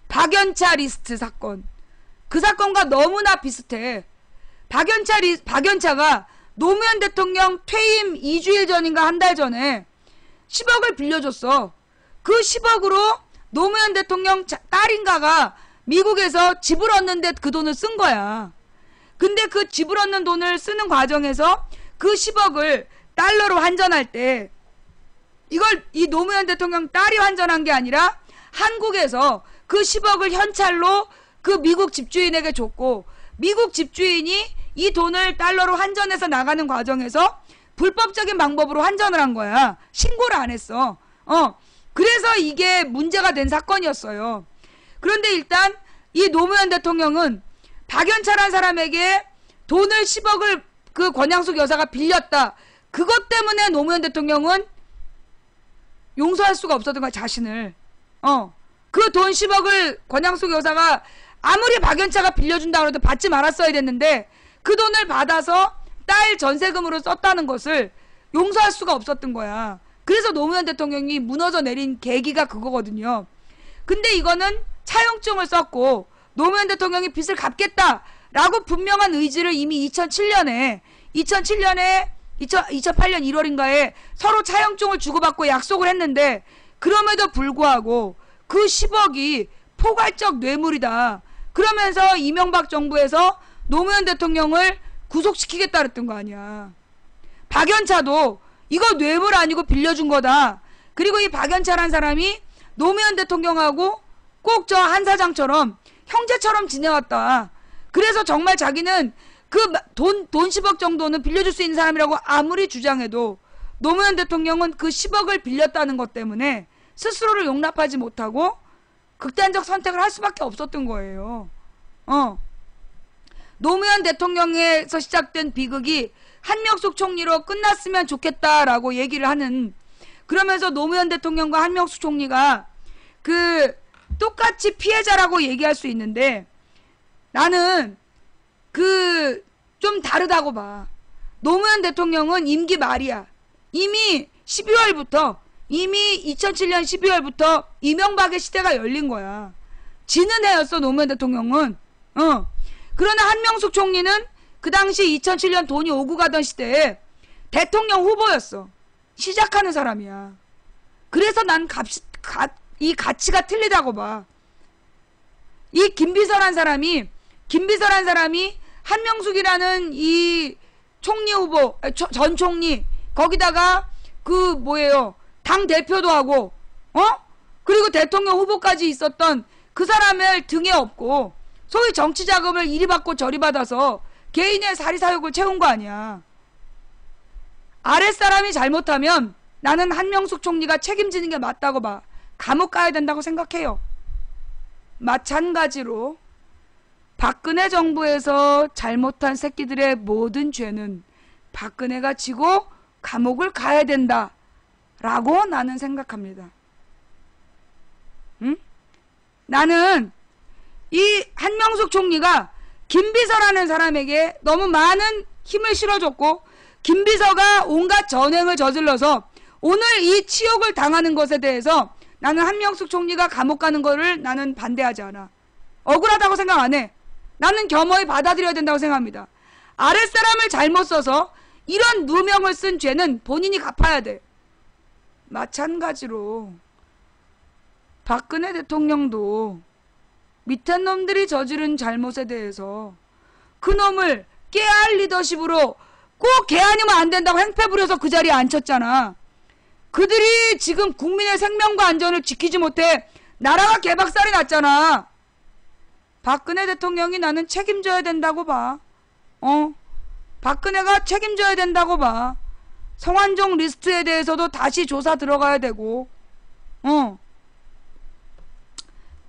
박연차 리스트 사건, 그 사건과 너무나 비슷해. 박연차가 노무현 대통령 퇴임 2주일 전인가 한 달 전에 10억을 빌려줬어. 그 10억으로 노무현 대통령 딸인가가 미국에서 집을 얻는데 그 돈을 쓴 거야. 근데 그 집을 얻는 돈을 쓰는 과정에서 그 10억을 달러로 환전할 때, 이걸 이 노무현 대통령 딸이 환전한 게 아니라 한국에서 그 10억을 현찰로 그 미국 집주인에게 줬고, 미국 집주인이 이 돈을 달러로 환전해서 나가는 과정에서 불법적인 방법으로 환전을 한 거야. 신고를 안 했어. 그래서 이게 문제가 된 사건이었어요. 그런데 일단 이 노무현 대통령은 박연차라는 사람에게 돈을 10억을 그 권양숙 여사가 빌렸다. 그것 때문에 노무현 대통령은 용서할 수가 없었던 거야, 자신을. 그 돈 10억을 권양숙 여사가 아무리 박연차가 빌려준다 그래도 받지 말았어야 됐는데, 그 돈을 받아서 딸 전세금으로 썼다는 것을 용서할 수가 없었던 거야. 그래서 노무현 대통령이 무너져 내린 계기가 그거거든요. 근데 이거는 차용증을 썼고 노무현 대통령이 빚을 갚겠다라고 분명한 의지를 이미 2008년 1월인가에 서로 차용증을 주고받고 약속을 했는데, 그럼에도 불구하고 그 10억이 포괄적 뇌물이다. 그러면서 이명박 정부에서 노무현 대통령을 구속시키겠다 그랬던 거 아니야. 박연차도 이거 뇌물 아니고 빌려준 거다. 그리고 이 박연차란 사람이 노무현 대통령하고 꼭 저 한 사장처럼 형제처럼 지내왔다. 그래서 정말 자기는 그 돈 10억 정도는 빌려줄 수 있는 사람이라고 아무리 주장해도 노무현 대통령은 그 10억을 빌렸다는 것 때문에 스스로를 용납하지 못하고 극단적 선택을 할 수밖에 없었던 거예요. 노무현 대통령에서 시작된 비극이 한명숙 총리로 끝났으면 좋겠다라고 얘기를 하는, 그러면서 노무현 대통령과 한명숙 총리가 그 똑같이 피해자라고 얘기할 수 있는데, 나는 그 좀 다르다고 봐. 노무현 대통령은 임기 말이야. 이미 2007년 12월부터 이명박의 시대가 열린 거야. 지는 해였어, 노무현 대통령은. 그러나 한명숙 총리는 그 당시 2007년 돈이 오고 가던 시대에 대통령 후보였어. 시작하는 사람이야. 그래서 난 이 가치가 틀리다고 봐. 이 김비서란 사람이 한명숙이라는 이 총리 후보, 전 총리, 거기다가 그 뭐예요, 당 대표도 하고, 그리고 대통령 후보까지 있었던 그 사람을 등에 업고 소위 정치 자금을 이리 받고 저리 받아서 개인의 사리사욕을 채운 거 아니야. 아랫사람이 잘못하면 나는 한명숙 총리가 책임지는 게 맞다고 봐. 감옥 가야 된다고 생각해요. 마찬가지로 박근혜 정부에서 잘못한 새끼들의 모든 죄는 박근혜가 지고 감옥을 가야 된다 라고 나는 생각합니다. 나는 이 한명숙 총리가 김비서라는 사람에게 너무 많은 힘을 실어줬고, 김비서가 온갖 전횡을 저질러서 오늘 이 치욕을 당하는 것에 대해서 나는 한명숙 총리가 감옥 가는 거를 나는 반대하지 않아. 억울하다고 생각 안 해. 나는 겸허히 받아들여야 된다고 생각합니다. 아랫사람을 잘못 써서 이런 누명을 쓴 죄는 본인이 갚아야 돼. 마찬가지로 박근혜 대통령도 밑에 놈들이 저지른 잘못에 대해서 그 놈을 깨알 리더십으로 꼭 걔 아니면 안 된다고 행패 부려서 그 자리에 앉혔잖아. 그들이 지금 국민의 생명과 안전을 지키지 못해 나라가 개박살이 났잖아. 박근혜 대통령이 나는 책임져야 된다고 봐. 박근혜가 책임져야 된다고 봐. 성완종 리스트에 대해서도 다시 조사 들어가야 되고.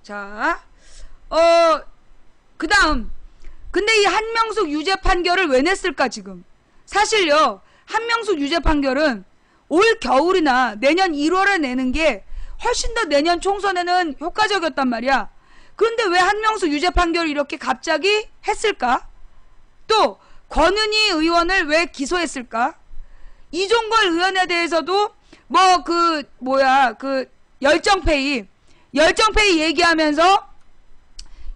자, 그 다음. 근데 이 한명숙 유죄 판결을 왜 냈을까, 지금? 사실요, 한명숙 유죄 판결은 올 겨울이나 내년 1월에 내는 게 훨씬 더 내년 총선에는 효과적이었단 말이야. 그런데 왜 한명숙 유죄 판결을 이렇게 갑자기 했을까? 또, 권은희 의원을 왜 기소했을까? 이종걸 의원에 대해서도 열정페이 얘기하면서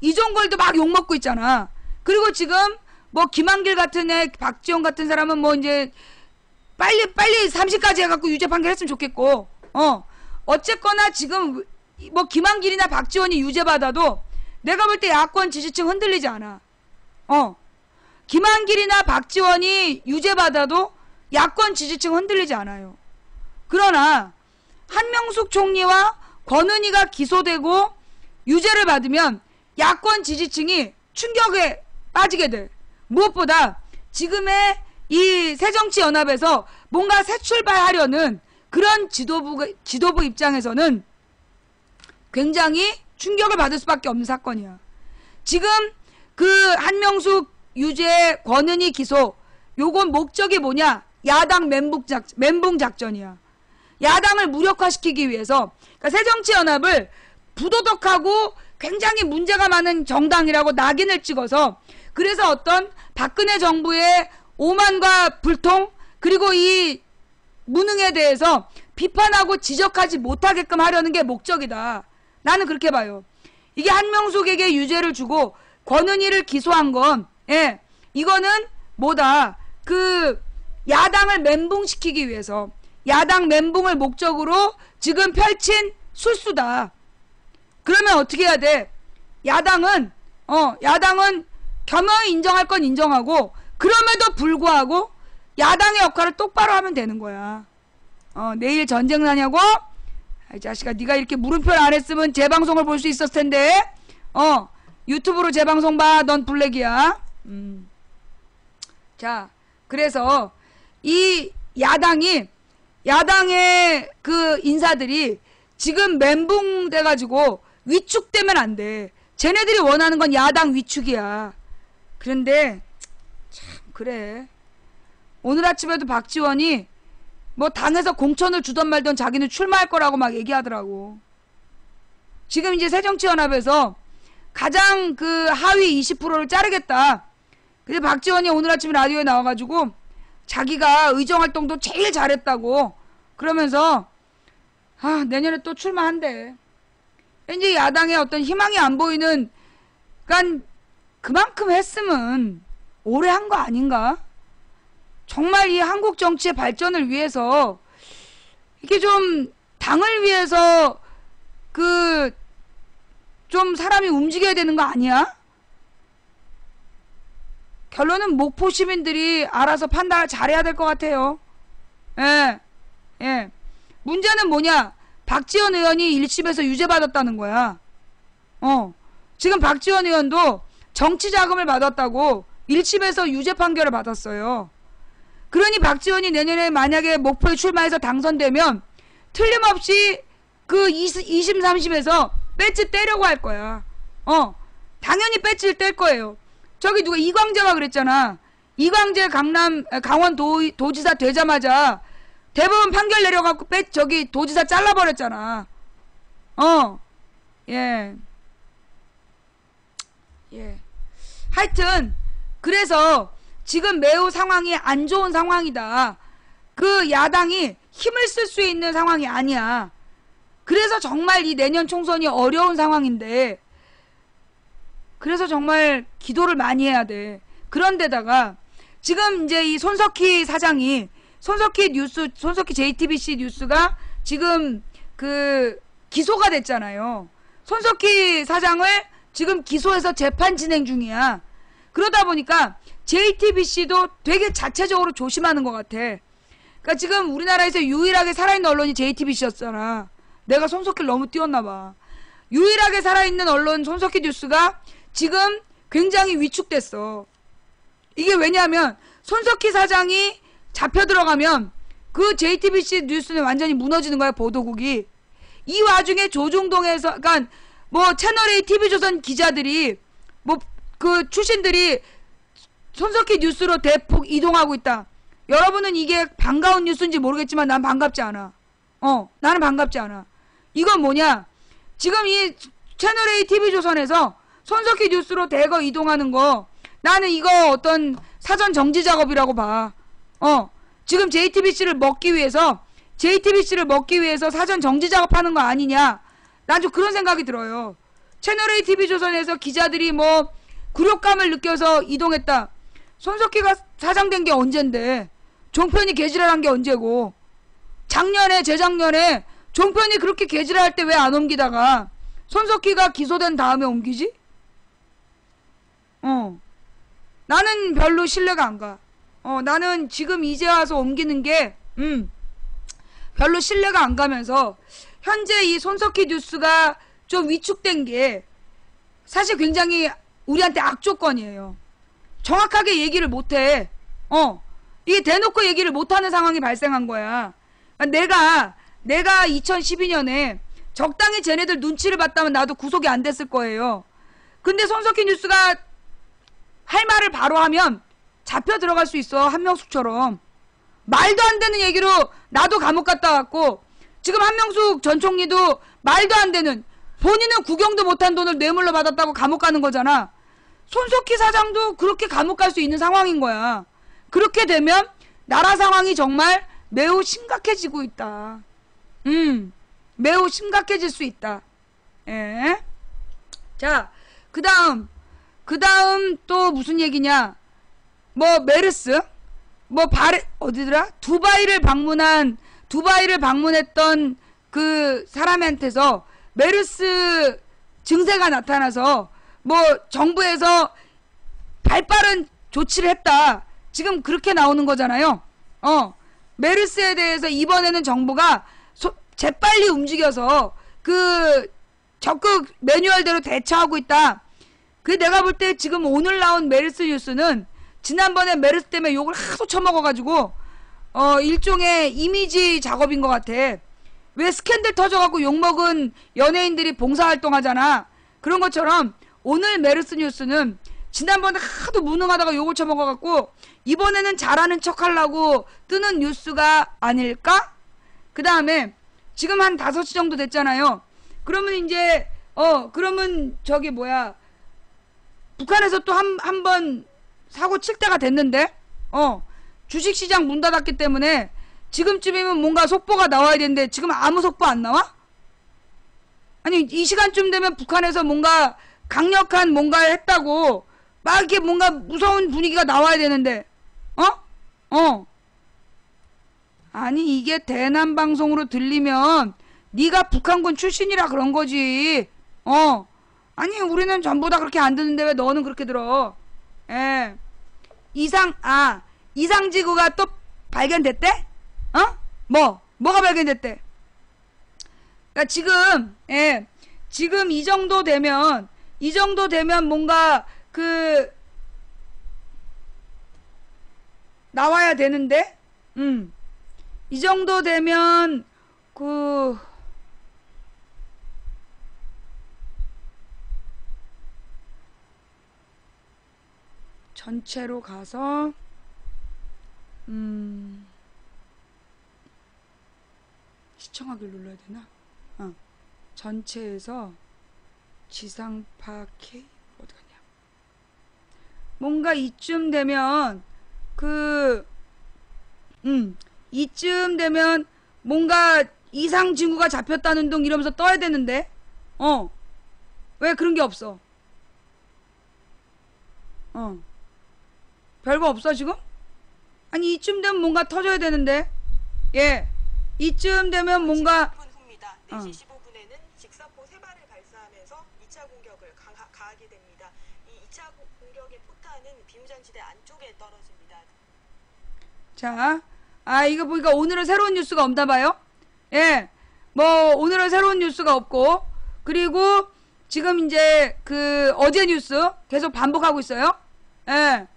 이종걸도 막 욕먹고 있잖아. 그리고 지금 김한길 같은 애, 박지원 같은 사람은 이제 빨리 30까지 해갖고 유죄 판결했으면 좋겠고, 어쨌거나 지금 김한길이나 박지원이 유죄 받아도 내가 볼 때 야권 지지층 흔들리지 않아. 김한길이나 박지원이 유죄 받아도 야권 지지층 흔들리지 않아요. 그러나 한명숙 총리와 권은희가 기소되고 유죄를 받으면 야권 지지층이 충격에 빠지게 돼. 무엇보다 지금의 이 새정치연합에서 뭔가 새 출발하려는 그런 지도부 입장에서는 굉장히 충격을 받을 수밖에 없는 사건이야. 지금 그 한명숙 유죄, 권은희 기소, 요건 목적이 뭐냐? 야당 멘붕 작전이야. 야당을 무력화시키기 위해서, 그러니까 새정치연합을 부도덕하고 굉장히 문제가 많은 정당이라고 낙인을 찍어서, 그래서 어떤 박근혜 정부의 오만과 불통, 그리고 이 무능에 대해서 비판하고 지적하지 못하게끔 하려는 게 목적이다. 나는 그렇게 봐요. 이게 한명숙에게 유죄를 주고 권은희를 기소한 건, 이거는 뭐다? 야당을 멘붕시키기 위해서, 야당 멘붕을 목적으로 지금 펼친 술수다. 그러면 어떻게 해야 돼? 야당은 겸허히 인정할 건 인정하고, 그럼에도 불구하고 야당의 역할을 똑바로 하면 되는 거야. 내일 전쟁 나냐고? 이 자식아, 네가 이렇게 물음표를 안 했으면 재방송을 볼 수 있었을 텐데. 유튜브로 재방송 봐. 넌 블랙이야. 자, 그래서 이 야당의 그 인사들이 지금 멘붕 돼가지고 위축되면 안 돼. 쟤네들이 원하는 건 야당 위축이야. 그런데 참 그래. 오늘 아침에도 박지원이 당에서 공천을 주던 말던 자기는 출마할 거라고 막 얘기하더라고. 지금 이제 새정치연합에서 가장 하위 20%를 자르겠다. 근데 박지원이 오늘 아침에 라디오에 나와가지고 자기가 의정활동도 제일 잘했다고 그러면서 내년에 또 출마한대. 이제 야당의 어떤 희망이 안 보이는, 그러니까 그만큼 했으면 오래 한 거 아닌가? 정말 이 한국 정치의 발전을 위해서, 이게 좀 당을 위해서 좀 사람이 움직여야 되는 거 아니야? 결론은 목포 시민들이 알아서 판단을 잘해야 될 것 같아요. 문제는 뭐냐? 박지원 의원이 1심에서 유죄 받았다는 거야. 지금 박지원 의원도 정치 자금을 받았다고 1심에서 유죄 판결을 받았어요. 그러니 박지원이 내년에 만약에 목포에 출마해서 당선되면 틀림없이 2심 3심에서 배지 떼려고 할 거야. 당연히 배지를 뗄 거예요. 저기 누가 이광재가 그랬잖아. 이광재 강원 도지사 되자마자 대법원 판결 내려갖고 도지사 잘라버렸잖아. 하여튼 그래서 지금 매우 상황이 안 좋은 상황이다. 야당이 힘을 쓸 수 있는 상황이 아니야. 그래서 정말 이 내년 총선이 어려운 상황인데, 그래서 정말 기도를 많이 해야 돼. 그런데다가 지금 이제 이 손석희 사장이 손석희 JTBC 뉴스가 지금 기소가 됐잖아요. 손석희 사장을 지금 기소해서 재판 진행 중이야. 그러다 보니까 JTBC도 되게 자체적으로 조심하는 것 같아. 그러니까 지금 우리나라에서 유일하게 살아있는 언론이 JTBC였잖아. 내가 손석희를 너무 띄웠나봐. 유일하게 살아있는 언론 손석희 뉴스가 지금 굉장히 위축됐어. 이게 왜냐하면 손석희 사장이 잡혀 들어가면 그 JTBC 뉴스는 완전히 무너지는 거야, 보도국이. 이 와중에 조중동에서, 그니까, 뭐, 채널A TV조선 기자들이, 뭐, 그 출신들이 손석희 뉴스로 대폭 이동하고 있다. 여러분은 이게 반가운 뉴스인지 모르겠지만 난 반갑지 않아. 나는 반갑지 않아. 이건 뭐냐? 지금 이 채널A TV조선에서 손석희 뉴스로 대거 이동하는 거, 나는 이거 어떤 사전 정지 작업이라고 봐. 지금 JTBC를 먹기 위해서 사전 정지 작업하는 거 아니냐? 난 좀 그런 생각이 들어요. 채널A TV조선에서 기자들이 뭐 굴욕감을 느껴서 이동했다. 손석희가 사장된 게 언젠데, 종편이 개지랄한 게 언제고, 재작년에 종편이 그렇게 개지랄할 때 왜 안 옮기다가 손석희가 기소된 다음에 옮기지? 나는 별로 신뢰가 안 가. 나는 지금 이제 와서 옮기는 게 별로 신뢰가 안 가면서, 현재 이 손석희 뉴스가 좀 위축된 게 사실 굉장히 우리한테 악조건이에요. 정확하게 얘기를 못해. 이게 대놓고 얘기를 못하는 상황이 발생한 거야. 내가 2012년에 적당히 쟤네들 눈치를 봤다면 나도 구속이 안 됐을 거예요. 근데 손석희 뉴스가 할 말을 바로 하면 잡혀 들어갈 수 있어. 한명숙처럼. 말도 안 되는 얘기로 나도 감옥 갔다 왔고, 지금 한명숙 전 총리도 말도 안 되는, 본인은 구경도 못한 돈을 뇌물로 받았다고 감옥 가는 거잖아. 손석희 사장도 그렇게 감옥 갈 수 있는 상황인 거야. 그렇게 되면 나라 상황이 정말 매우 심각해지고 있다. 매우 심각해질 수 있다. 예. 자, 그 다음 또 무슨 얘기냐? 뭐 메르스, 뭐 어디더라? 두바이를 방문했던 그 사람한테서 메르스 증세가 나타나서 뭐 정부에서 발빠른 조치를 했다. 지금 그렇게 나오는 거잖아요. 메르스에 대해서 이번에는 정부가 재빨리 움직여서 그 적극 매뉴얼대로 대처하고 있다. 그 내가 볼 때 지금 오늘 나온 메르스 뉴스는 지난번에 메르스 때문에 욕을 하도 처먹어가지고 일종의 이미지 작업인 것 같아. 왜 스캔들 터져갖고 욕먹은 연예인들이 봉사활동 하잖아. 그런 것처럼 오늘 메르스 뉴스는 지난번에 하도 무능하다가 욕을 처먹어갖고 이번에는 잘하는 척 하려고 뜨는 뉴스가 아닐까? 그 다음에 지금 한 5시 정도 됐잖아요. 그러면 이제 그러면 저기 뭐야, 북한에서 또 한 번 사고 칠 때가 됐는데, 주식시장 문 닫았기 때문에 지금쯤이면 뭔가 속보가 나와야 되는데 지금 아무 속보 안 나와? 아니, 이 시간쯤 되면 북한에서 뭔가 강력한 뭔가를 했다고 막 이렇게 뭔가 무서운 분위기가 나와야 되는데, 아니, 이게 대남방송으로 들리면 네가 북한군 출신이라 그런 거지. 아니, 우리는 전부 다 그렇게 안 듣는데 왜 너는 그렇게 들어? 예. 이상지구가 또 발견됐대? 뭐가 발견됐대? 그러니까 지금 이 정도 되면 뭔가 나와야 되는데, 이 정도 되면 전체로 가서 시청하기를 눌러야 되나? 전체에서 지상파 K 어디 갔냐? 뭔가 이쯤 되면 이쯤 되면 뭔가 이상 징후가 잡혔다는 둥 이러면서 떠야 되는데, 왜 그런 게 없어? 별거 없어 지금? 아니, 이쯤 되면 뭔가 터져야 되는데. 예, 이쯤 되면 뭔가 10분 후입니다. 4시 15분에는 직사포 3발을 발사하면서 2차 공격을 가하게 됩니다. 이 2차 공격의 포탄은 비무장지대 안쪽에 떨어집니다. 자, 이거 보니까 오늘은 새로운 뉴스가 없나 봐요. 예, 뭐 오늘은 새로운 뉴스가 없고, 그리고 지금 이제 어제 뉴스 계속 반복하고 있어요. 예,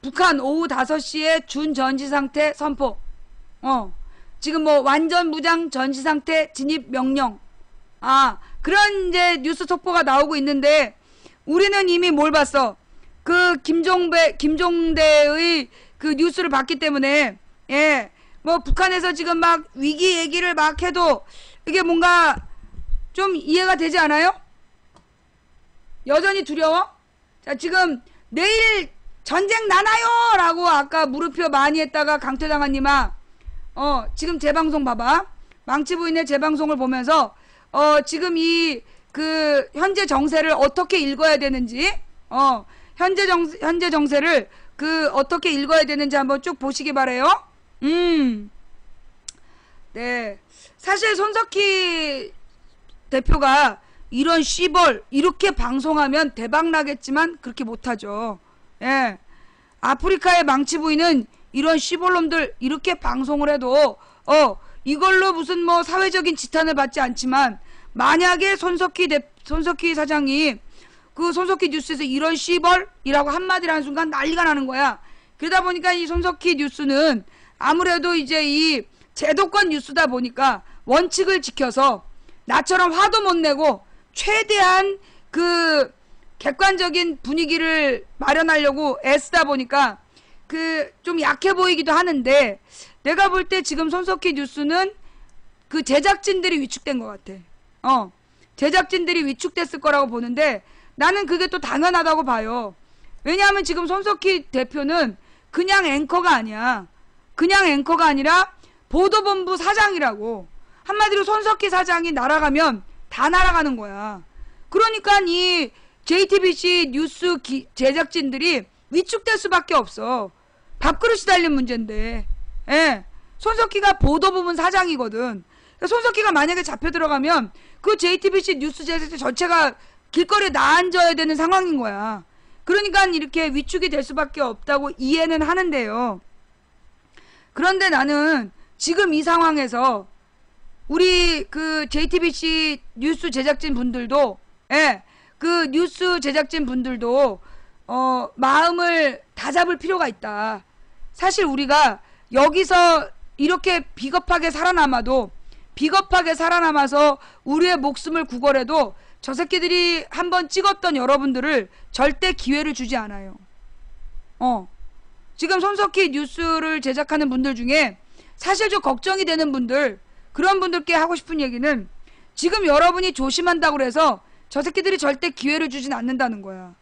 북한 오후 5시에 준전지 상태 선포. 지금 뭐 완전 무장 전시 상태 진입 명령. 그런 이제 뉴스 속보가 나오고 있는데 우리는 이미 뭘 봤어? 그 김종대의 그 뉴스를 봤기 때문에 뭐 북한에서 지금 막 위기 얘기를 막 해도 이게 뭔가 좀 이해가 되지 않아요? 여전히 두려워? 자, 지금 내일 전쟁 나나요? 라고 아까 물음표 많이 했다가 강퇴당한님아, 지금 재방송 봐봐. 망치부인의 재방송을 보면서 지금 이 그 현재 정세를 어떻게 읽어야 되는지, 현재 정세를 그 어떻게 읽어야 되는지 한번 쭉 보시기 바래요. 네, 사실 손석희 대표가 이런 씨벌 이렇게 방송하면 대박 나겠지만 그렇게 못하죠. 예, 아프리카의 망치부인은 이런 씨벌놈들 이렇게 방송을 해도 이걸로 무슨 뭐 사회적인 지탄을 받지 않지만, 만약에 손석희 사장이 그 손석희 뉴스에서 이런 씨벌이라고 한마디를 하는 순간 난리가 나는 거야. 그러다 보니까 이 손석희 뉴스는 아무래도 이제 이 제도권 뉴스다 보니까 원칙을 지켜서 나처럼 화도 못 내고 최대한 그 객관적인 분위기를 마련하려고 애쓰다 보니까 그 좀 약해 보이기도 하는데, 내가 볼 때 지금 손석희 뉴스는 그 제작진들이 위축된 것 같아. 제작진들이 위축됐을 거라고 보는데 나는 그게 또 당연하다고 봐요. 왜냐하면 지금 손석희 대표는 그냥 앵커가 아니야. 그냥 앵커가 아니라 보도본부 사장이라고. 한마디로 손석희 사장이 날아가면 다 날아가는 거야. 그러니까 이 JTBC 뉴스 제작진들이 위축될 수밖에 없어. 밥그릇이 달린 문제인데. 손석희가 보도부문 사장이거든. 손석희가 만약에 잡혀 들어가면 그 JTBC 뉴스 제작진 전체가 길거리에 나앉아야 되는 상황인 거야. 그러니까 이렇게 위축이 될 수밖에 없다고 이해는 하는데요. 그런데 나는 지금 이 상황에서 우리 그 JTBC 뉴스 제작진 분들도, 그 뉴스 제작진 분들도 마음을 다잡을 필요가 있다. 사실 우리가 여기서 이렇게 비겁하게 살아남아서 우리의 목숨을 구걸해도 저 새끼들이 한번 찍었던 여러분들을 절대 기회를 주지 않아요. 지금 손석희 뉴스를 제작하는 분들 중에 사실 좀 걱정이 되는 분들, 그런 분들께 하고 싶은 얘기는, 지금 여러분이 조심한다고 해서 저 새끼들이 절대 기회를 주진 않는다는 거야.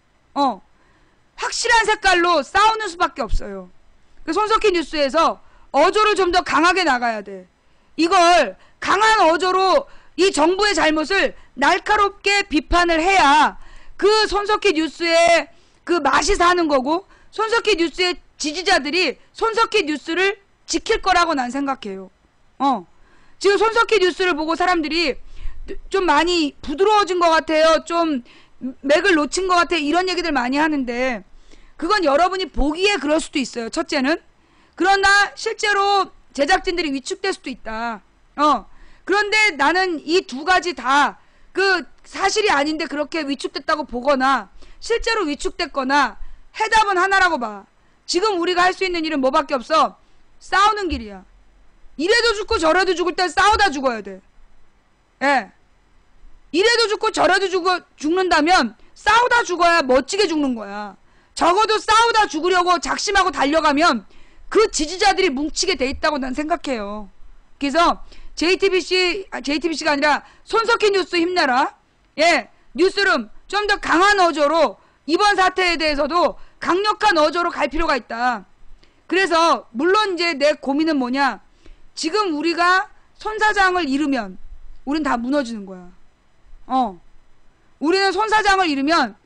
확실한 색깔로 싸우는 수밖에 없어요. 그 손석희 뉴스에서 어조를 좀 더 강하게 나가야 돼. 이걸 강한 어조로 이 정부의 잘못을 날카롭게 비판을 해야 그 손석희 뉴스의 그 맛이 사는 거고, 손석희 뉴스의 지지자들이 손석희 뉴스를 지킬 거라고 난 생각해요. 지금 손석희 뉴스를 보고 사람들이 좀 많이 부드러워진 것 같아요. 좀 맥을 놓친 것 같아. 이런 얘기들 많이 하는데 그건 여러분이 보기에 그럴 수도 있어요. 첫째는. 그러나 실제로 제작진들이 위축될 수도 있다. 그런데 나는 이 두 가지 다 그 사실이 아닌데 그렇게 위축됐다고 보거나 실제로 위축됐거나 해답은 하나라고 봐. 지금 우리가 할 수 있는 일은 뭐밖에 없어? 싸우는 길이야. 이래도 죽고 저래도 죽을 땐 싸우다 죽어야 돼. 이래도 죽고 저래도 죽는다면 싸우다 죽어야 멋지게 죽는 거야. 적어도 싸우다 죽으려고 작심하고 달려가면 그 지지자들이 뭉치게 돼 있다고 난 생각해요. 그래서 JTBC가 아니라 손석희 뉴스 힘내라. 뉴스룸 좀 더 강한 어조로 이번 사태에 대해서도 강력한 어조로 갈 필요가 있다. 그래서 물론 이제 내 고민은 뭐냐, 지금 우리가 손 사장을 잃으면 우린 다 무너지는 거야. 우리는 손 사장을 잃으면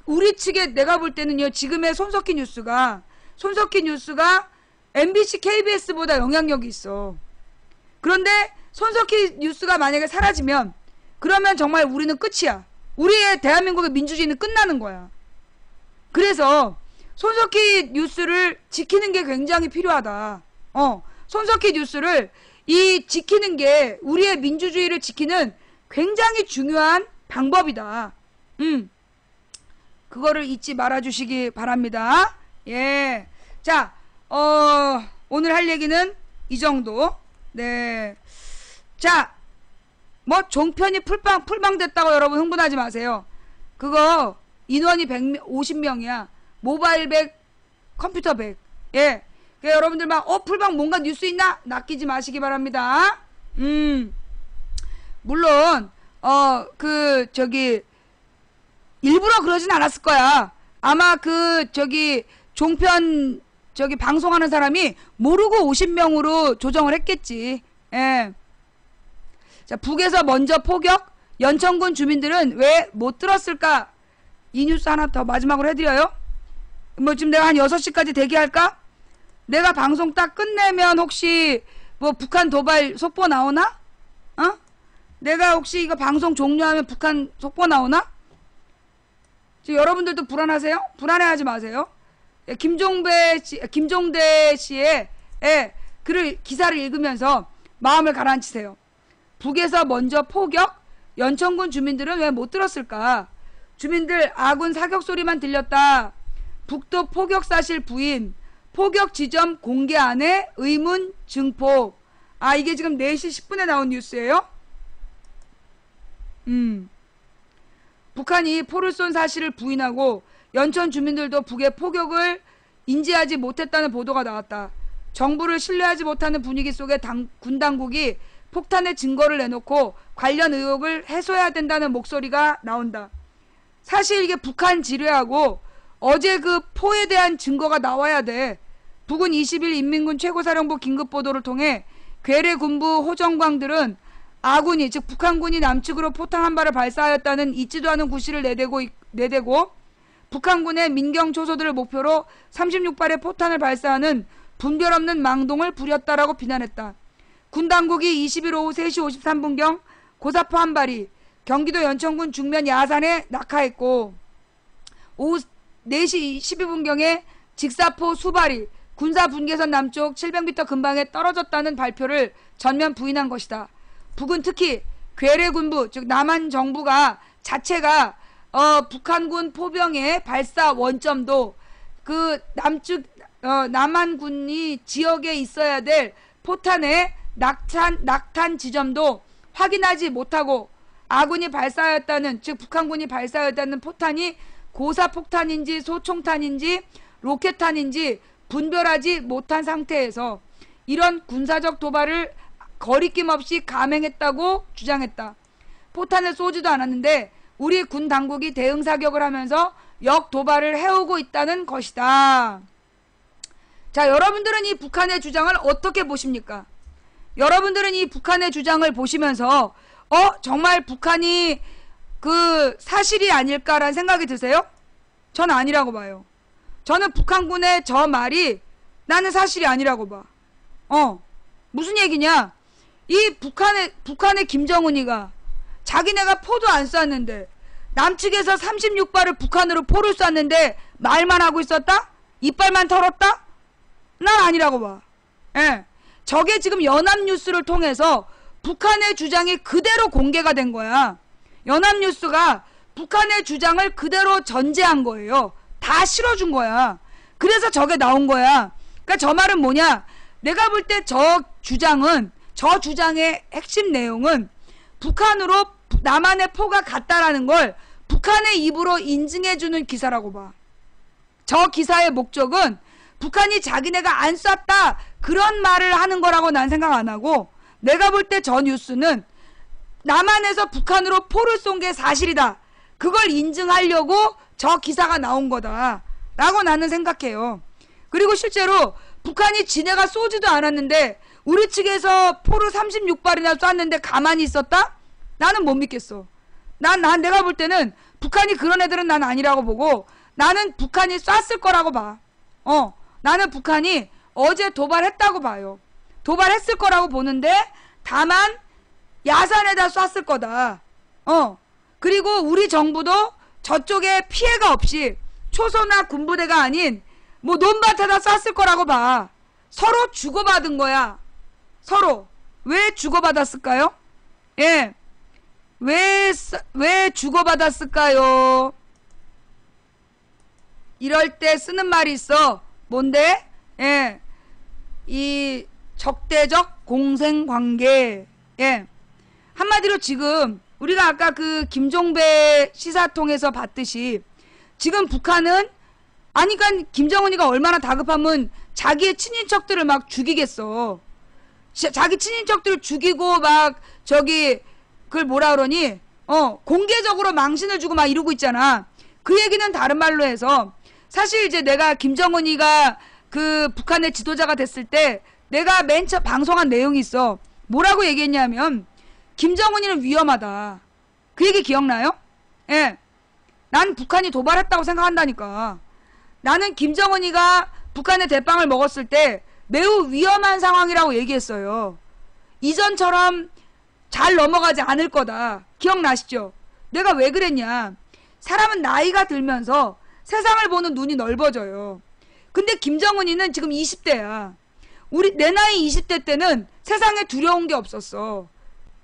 우리 측에, 내가 볼 때는요, 지금의 손석희 뉴스가 MBC, KBS보다 영향력이 있어. 그런데 손석희 뉴스가 만약에 사라지면 그러면 정말 우리는 끝이야. 우리의 대한민국의 민주주의는 끝나는 거야. 그래서 손석희 뉴스를 지키는 게 굉장히 필요하다. 손석희 뉴스를 지키는 게 우리의 민주주의를 지키는 굉장히 중요한 방법이다. 그거를 잊지 말아주시기 바랍니다. 자, 오늘 할 얘기는 이 정도. 네. 자, 뭐 종편이 풀방됐다고 여러분 흥분하지 마세요. 그거 인원이 150명이야. 모바일 100, 컴퓨터 100. 예. 그러니까 여러분들 막 풀방 뭔가 뉴스 있나? 낚이지 마시기 바랍니다. 물론 일부러 그러진 않았을 거야. 아마 종편 방송하는 사람이 모르고 50명으로 조정을 했겠지. 예. 자, 북에서 먼저 포격. 연천군 주민들은 왜 못 들었을까? 이 뉴스 하나 더 마지막으로 해드려요. 뭐 지금 내가 한 6시까지 대기할까? 내가 방송 딱 끝내면 혹시 뭐 북한 도발 속보 나오나? 내가 혹시 이거 방송 종료하면 북한 속보 나오나? 지금 여러분들도 불안하세요? 불안해하지 마세요. 예, 김종대 씨의 기사를 읽으면서 마음을 가라앉히세요. 북에서 먼저 포격? 연천군 주민들은 왜 못 들었을까? 주민들 아군 사격 소리만 들렸다. 북도 포격 사실 부인. 포격 지점 공개 안에 의문 증폭. 아, 이게 지금 4시 10분에 나온 뉴스예요? 북한이 포를 쏜 사실을 부인하고 연천 주민들도 북의 포격을 인지하지 못했다는 보도가 나왔다. 정부를 신뢰하지 못하는 분위기 속에 군 당국이 폭탄의 증거를 내놓고 관련 의혹을 해소해야 된다는 목소리가 나온다. 사실 이게 북한 지뢰하고 어제 그 포에 대한 증거가 나와야 돼. 북은 20일 인민군 최고사령부 긴급보도를 통해 괴뢰 군부 호정광들은 아군이 즉 북한군이 남측으로 포탄 한 발을 발사하였다는 있지도 않은 구실을 내대고 북한군의 민경 초소들을 목표로 36발의 포탄을 발사하는 분별 없는 망동을 부렸다라고 비난했다. 군 당국이 20일 오후 3시 53분경 고사포 한 발이 경기도 연천군 중면 야산에 낙하했고 오후 4시 12분경에 직사포 수발이 군사 분계선 남쪽 700m 근방에 떨어졌다는 발표를 전면 부인한 것이다. 북은 특히 괴뢰 군부 즉 남한 정부가 자체가 북한군 포병의 발사 원점도 그 남측 남한군이 지역에 있어야 될 포탄의 낙탄 지점도 확인하지 못하고 아군이 발사하였다는 즉 북한군이 발사하였다는 포탄이 고사폭탄인지 소총탄인지 로켓탄인지 분별하지 못한 상태에서 이런 군사적 도발을 거리낌 없이 감행했다고 주장했다. 포탄을 쏘지도 않았는데 우리 군 당국이 대응 사격을 하면서 역도발을 해오고 있다는 것이다. 자, 여러분들은 이 북한의 주장을 어떻게 보십니까? 여러분들은 이 북한의 주장을 보시면서 정말 북한이 그 사실이 아닐까라는 생각이 드세요? 전 아니라고 봐요. 저는 북한군의 저 말이 나는 사실이 아니라고 봐. 무슨 얘기냐? 이 북한의 김정은이가 자기네가 포도 안 쐈는데 남측에서 36발을 북한으로 포를 쐈는데 말만 하고 있었다? 이빨만 털었다? 난 아니라고 봐. 예. 저게 지금 연합뉴스를 통해서 북한의 주장이 그대로 공개가 된 거야. 연합뉴스가 북한의 주장을 그대로 전제한 거예요. 다 실어준 거야. 그래서 저게 나온 거야. 그러니까 저 말은 뭐냐? 내가 볼 때 저 주장의 핵심 내용은 북한으로 남한의 포가 갔다라는 걸 북한의 입으로 인증해주는 기사라고 봐. 저 기사의 목적은 북한이 자기네가 안 쐈다 그런 말을 하는 거라고 난 생각 안 하고 내가 볼 때 저 뉴스는 남한에서 북한으로 포를 쏜 게 사실이다. 그걸 인증하려고 저 기사가 나온 거다 라고 나는 생각해요. 그리고 실제로 북한이 지네가 쏘지도 않았는데 우리 측에서 포를 36발이나 쐈는데 가만히 있었다? 나는 못 믿겠어. 내가 볼 때는 북한이 그런 애들은 난 아니라고 보고 나는 북한이 쐈을 거라고 봐. 나는 북한이 어제 도발했다고 봐요. 도발했을 거라고 보는데 다만 야산에다 쐈을 거다. 그리고 우리 정부도 저쪽에 피해가 없이 초소나 군부대가 아닌 뭐 논밭에다 쐈을 거라고 봐. 서로 주고받은 거야. 서로. 왜 주고받았을까요? 예. 왜 주고받았을까요? 이럴 때 쓰는 말이 있어. 뭔데? 예. 적대적 공생관계. 예. 한마디로 지금 우리가 아까 그 김종배 시사통에서 봤듯이 지금 북한은 그러니까 김정은이가 얼마나 다급하면 자기의 친인척들을 막 죽이겠어. 자기 친인척들을 죽이고 막 그걸 뭐라 그러니 공개적으로 망신을 주고 막 이러고 있잖아. 그 얘기는 다른 말로 해서 사실 이제 내가 김정은이가 그 북한의 지도자가 됐을 때 내가 맨 처음 방송한 내용이 있어. 뭐라고 얘기했냐면 김정은이는 위험하다. 그 얘기 기억나요? 예. 난 북한이 도발했다고 생각한다니까. 나는 김정은이가 북한의 대빵을 먹었을 때 매우 위험한 상황이라고 얘기했어요. 이전처럼 잘 넘어가지 않을 거다. 기억나시죠? 내가 왜 그랬냐. 사람은 나이가 들면서 세상을 보는 눈이 넓어져요. 근데 김정은이는 지금 20대야. 내 나이 20대 때는 세상에 두려운 게 없었어.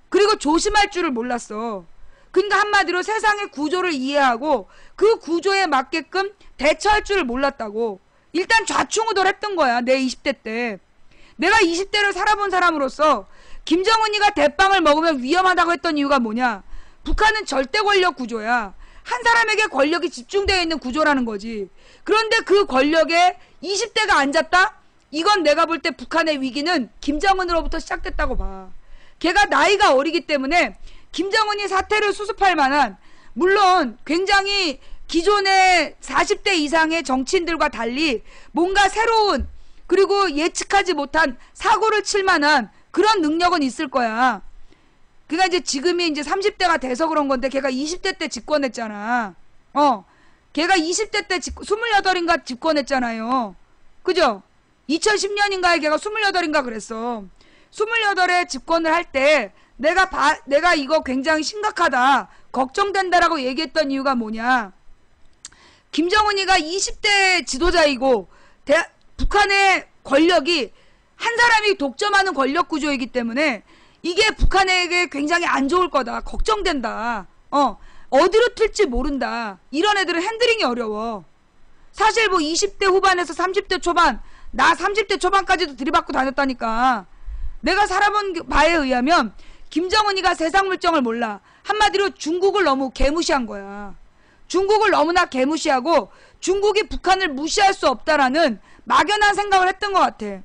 그리고 조심할 줄을 몰랐어. 그러니까 한마디로 세상의 구조를 이해하고 그 구조에 맞게끔 대처할 줄을 몰랐다고. 일단 좌충우돌했던 거야. 내 20대 때. 내가 20대를 살아본 사람으로서 김정은이가 대빵을 먹으면 위험하다고 했던 이유가 뭐냐. 북한은 절대 권력 구조야. 한 사람에게 권력이 집중되어 있는 구조라는 거지. 그런데 그 권력에 20대가 앉았다? 이건 내가 볼 때 북한의 위기는 김정은으로부터 시작됐다고 봐. 걔가 나이가 어리기 때문에 김정은이 사태를 수습할 만한, 물론 굉장히 기존의 40대 이상의 정치인들과 달리 뭔가 새로운 그리고 예측하지 못한 사고를 칠 만한 그런 능력은 있을 거야. 그러니까 이제 지금이 이제 30대가 돼서 그런 건데 걔가 20대 때 집권했잖아. 걔가 20대 때 28인가 집권했잖아요. 그죠? 2010년인가에 걔가 28인가 그랬어. 28에 집권을 할 때 내가 이거 굉장히 심각하다, 걱정된다라고 얘기했던 이유가 뭐냐. 김정은이가 20대 지도자이고 북한의 권력이 한 사람이 독점하는 권력 구조이기 때문에 이게 북한에게 굉장히 안 좋을 거다, 걱정된다, 어디로 튈지 모른다. 이런 애들은 핸들링이 어려워. 사실 뭐 20대 후반에서 30대 초반, 나 30대 초반까지도 들이받고 다녔다니까. 내가 살아본 바에 의하면 김정은이가 세상 물정을 몰라. 한마디로 중국을 너무 개무시한 거야. 중국을 너무나 개무시하고 중국이 북한을 무시할 수 없다라는 막연한 생각을 했던 것 같아.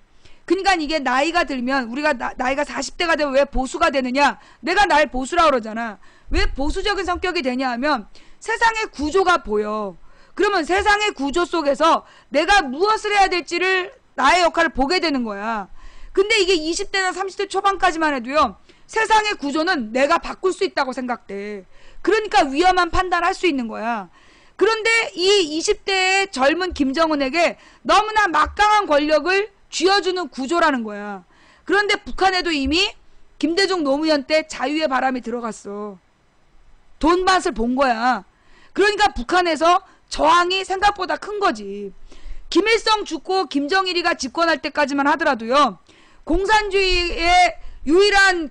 그러니까 이게 나이가 들면, 우리가 나이가 40대가 되면 왜 보수가 되느냐. 내가 날 보수라 그러잖아. 왜 보수적인 성격이 되냐 하면 세상의 구조가 보여. 그러면 세상의 구조 속에서 내가 무엇을 해야 될지를, 나의 역할을 보게 되는 거야. 근데 이게 20대나 30대 초반까지만 해도요, 세상의 구조는 내가 바꿀 수 있다고 생각돼. 그러니까 위험한 판단을 할 수 있는 거야. 그런데 이 20대의 젊은 김정은에게 너무나 막강한 권력을 쥐어주는 구조라는 거야. 그런데 북한에도 이미 김대중 노무현 때 자유의 바람이 들어갔어. 돈맛을 본 거야. 그러니까 북한에서 저항이 생각보다 큰 거지. 김일성 죽고 김정일이가 집권할 때까지만 하더라도요, 공산주의의 유일한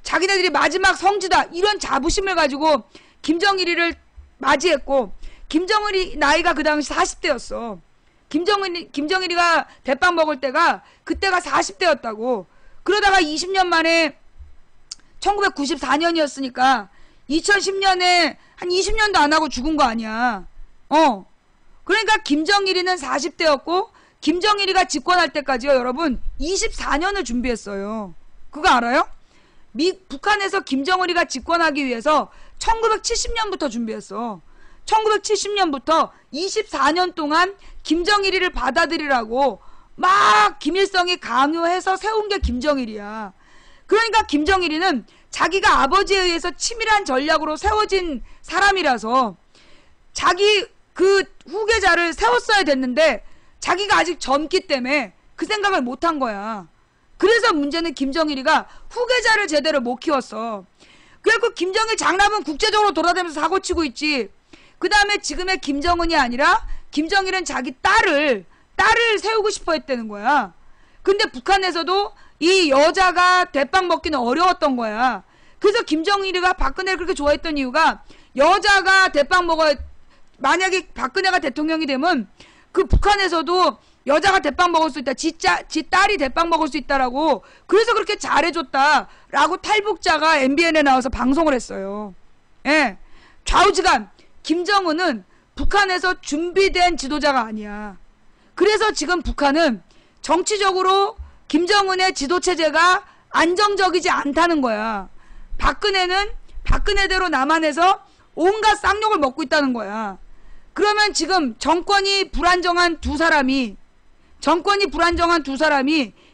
자기네들이 마지막 성지다, 이런 자부심을 가지고 김정일이를 맞이했고, 김정일이 나이가 그 당시 40대였어. 김정일이가 대빵 먹을 때가 그때가 40대였다고. 그러다가 20년 만에 1994년이었으니까 2010년에 한 20년도 안 하고 죽은 거 아니야. 그러니까 김정일이는 40대였고 김정일이가 집권할 때까지요, 여러분 24년을 준비했어요. 그거 알아요? 북한에서 김정일이가 집권하기 위해서 1970년부터 준비했어. 1970년부터 24년 동안 김정일이를 받아들이라고 막 김일성이 강요해서 세운 게 김정일이야. 그러니까 김정일이는 자기가 아버지에 의해서 치밀한 전략으로 세워진 사람이라서 자기 그 후계자를 세웠어야 됐는데 자기가 아직 젊기 때문에 그 생각을 못한 거야. 그래서 문제는 김정일이가 후계자를 제대로 못 키웠어. 그래서 김정일 장남은 국제적으로 돌아다니면서 사고치고 있지. 그 다음에 지금의 김정은이 아니라 김정일은 자기 딸을 세우고 싶어 했다는 거야. 근데 북한에서도 이 여자가 대빵 먹기는 어려웠던 거야. 그래서 김정일이가 박근혜를 그렇게 좋아했던 이유가, 여자가 대빵 먹어야, 만약에 박근혜가 대통령이 되면 그 북한에서도 여자가 대빵 먹을 수 있다. 지 딸이 대빵 먹을 수 있다라고. 그래서 그렇게 잘해줬다라고 탈북자가 MBN에 나와서 방송을 했어요. 예. 좌우지간 김정은은 북한에서 준비된 지도자가 아니야. 그래서 지금 북한은 정치적으로 김정은의 지도체제가 안정적이지 않다는 거야. 박근혜는 박근혜대로 남한에서 온갖 쌍욕을 먹고 있다는 거야. 그러면 지금 정권이 불안정한 두 사람이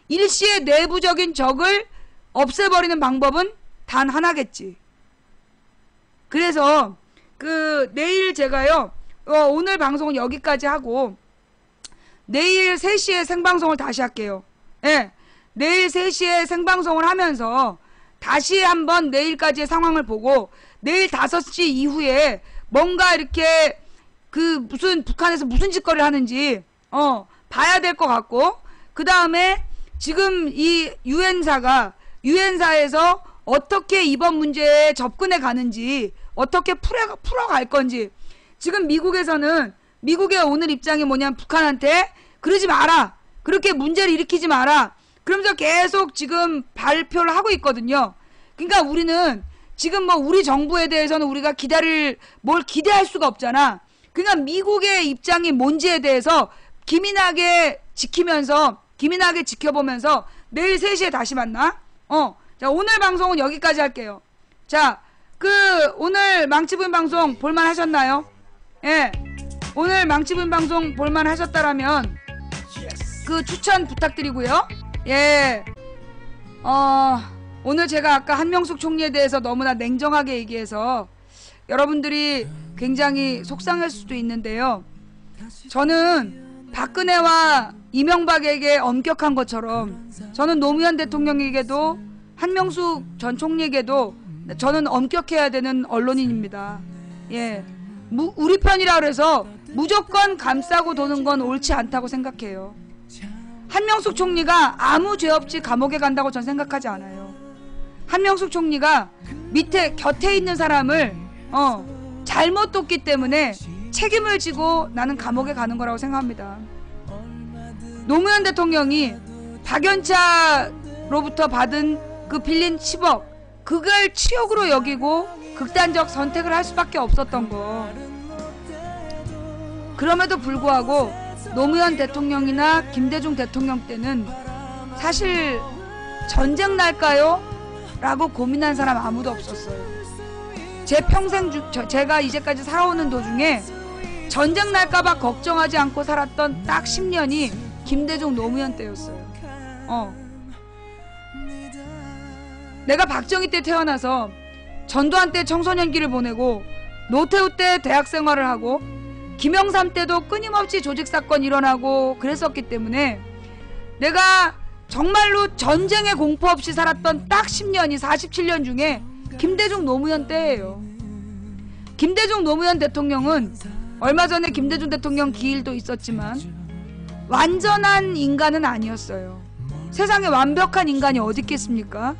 일시의 내부적인 적을 없애버리는 방법은 단 하나겠지. 그래서 내일 제가요, 오늘 방송은 여기까지 하고 내일 3시에 생방송을 다시 할게요. 예. 내일 3시에 생방송을 하면서 다시 한번 내일까지의 상황을 보고 내일 5시 이후에 뭔가 이렇게 무슨 북한에서 무슨 짓거리를 하는지 봐야 될 것 같고, 그 다음에 지금 이 유엔사에서 어떻게 이번 문제에 접근해 가는지, 어떻게 풀어갈 건지. 지금 미국의 오늘 입장이 뭐냐면 북한한테 그러지 마라, 그렇게 문제를 일으키지 마라, 그러면서 계속 지금 발표를 하고 있거든요. 그러니까 우리는 지금 우리 정부에 대해서는 우리가 뭘 기대할 수가 없잖아. 그러니까 미국의 입장이 뭔지에 대해서 기민하게 지켜보면서 내일 3시에 다시 만나. 자, 오늘 방송은 여기까지 할게요. 자, 오늘 망치부인 방송 볼만 하셨나요? 예. 오늘 망치부인 방송 볼만 하셨다라면 추천 부탁드리고요. 예. 오늘 제가 아까 한명숙 총리에 대해서 너무나 냉정하게 얘기해서 여러분들이 굉장히 속상할 수도 있는데요. 저는 박근혜와 이명박에게 엄격한 것처럼 저는 노무현 대통령에게도 한명숙 전 총리에게도 저는 엄격해야 되는 언론인입니다. 예. 우리 편이라 그래서 무조건 감싸고 도는 건 옳지 않다고 생각해요. 한명숙 총리가 아무 죄 없이 감옥에 간다고 전 생각하지 않아요. 한명숙 총리가 곁에 있는 사람을 잘못 돕기 때문에 책임을 지고 나는 감옥에 가는 거라고 생각합니다. 노무현 대통령이 박연차로부터 받은 빌린 10억, 그걸 치욕으로 여기고 극단적 선택을 할 수밖에 없었던 거. 그럼에도 불구하고 노무현 대통령이나 김대중 대통령 때는 사실 전쟁 날까요? 라고 고민한 사람 아무도 없었어요. 제 평생 제가 이제까지 살아오는 도중에 전쟁 날까봐 걱정하지 않고 살았던 딱 10년이 김대중 노무현 때였어요. 내가 박정희 때 태어나서 전두환 때 청소년기를 보내고 노태우 때 대학 생활을 하고 김영삼 때도 끊임없이 조직사건 일어나고 그랬었기 때문에 내가 정말로 전쟁의 공포 없이 살았던 딱 10년이 47년 중에 김대중 노무현 때예요. 김대중 노무현 대통령은 얼마 전에 김대중 대통령 기일도 있었지만 완전한 인간은 아니었어요. 세상에 완벽한 인간이 어디 있겠습니까?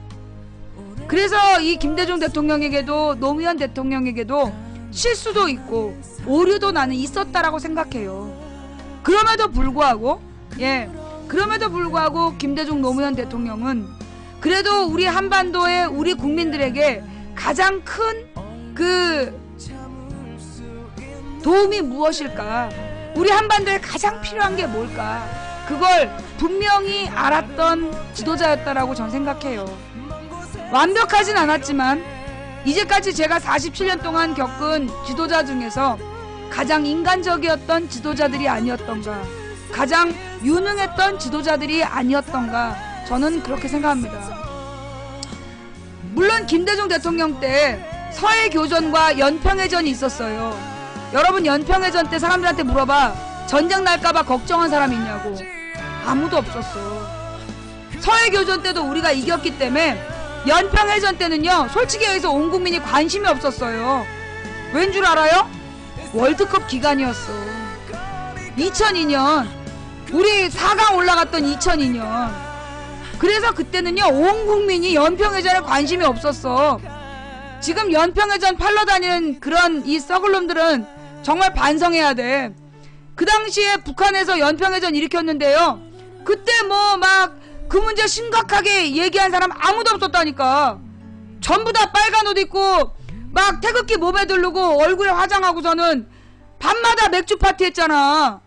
그래서 이 김대중 대통령에게도 노무현 대통령에게도 실수도 있고 오류도 나는 있었다라고 생각해요. 그럼에도 불구하고 김대중 노무현 대통령은 그래도 우리 한반도의 우리 국민들에게 가장 큰 도움이 무엇일까? 우리 한반도에 가장 필요한 게 뭘까? 그걸 분명히 알았던 지도자였다라고 전 생각해요. 완벽하진 않았지만 이제까지 제가 47년 동안 겪은 지도자 중에서 가장 인간적이었던 지도자들이 아니었던가, 가장 유능했던 지도자들이 아니었던가, 저는 그렇게 생각합니다. 물론 김대중 대통령 때 서해교전과 연평해전이 있었어요. 여러분, 연평해전 때 사람들한테 물어봐. 전쟁 날까봐 걱정한 사람이 있냐고. 아무도 없었어. 서해교전 때도 우리가 이겼기 때문에 연평해전 때는요, 솔직히 여기서 온 국민이 관심이 없었어요. 왠 줄 알아요? 월드컵 기간이었어. 2002년 우리 4강 올라갔던 2002년. 그래서 그때는요, 온 국민이 연평해전에 관심이 없었어. 지금 연평해전 팔러 다니는 그런 이 썩을 놈들은 정말 반성해야 돼. 그 당시에 북한에서 연평해전 일으켰는데요. 그때 뭐 막 그 문제 심각하게 얘기한 사람 아무도 없었다니까. 전부 다 빨간 옷 입고 막 태극기 몸에 두르고 얼굴에 화장하고서는 밤마다 맥주 파티 했잖아.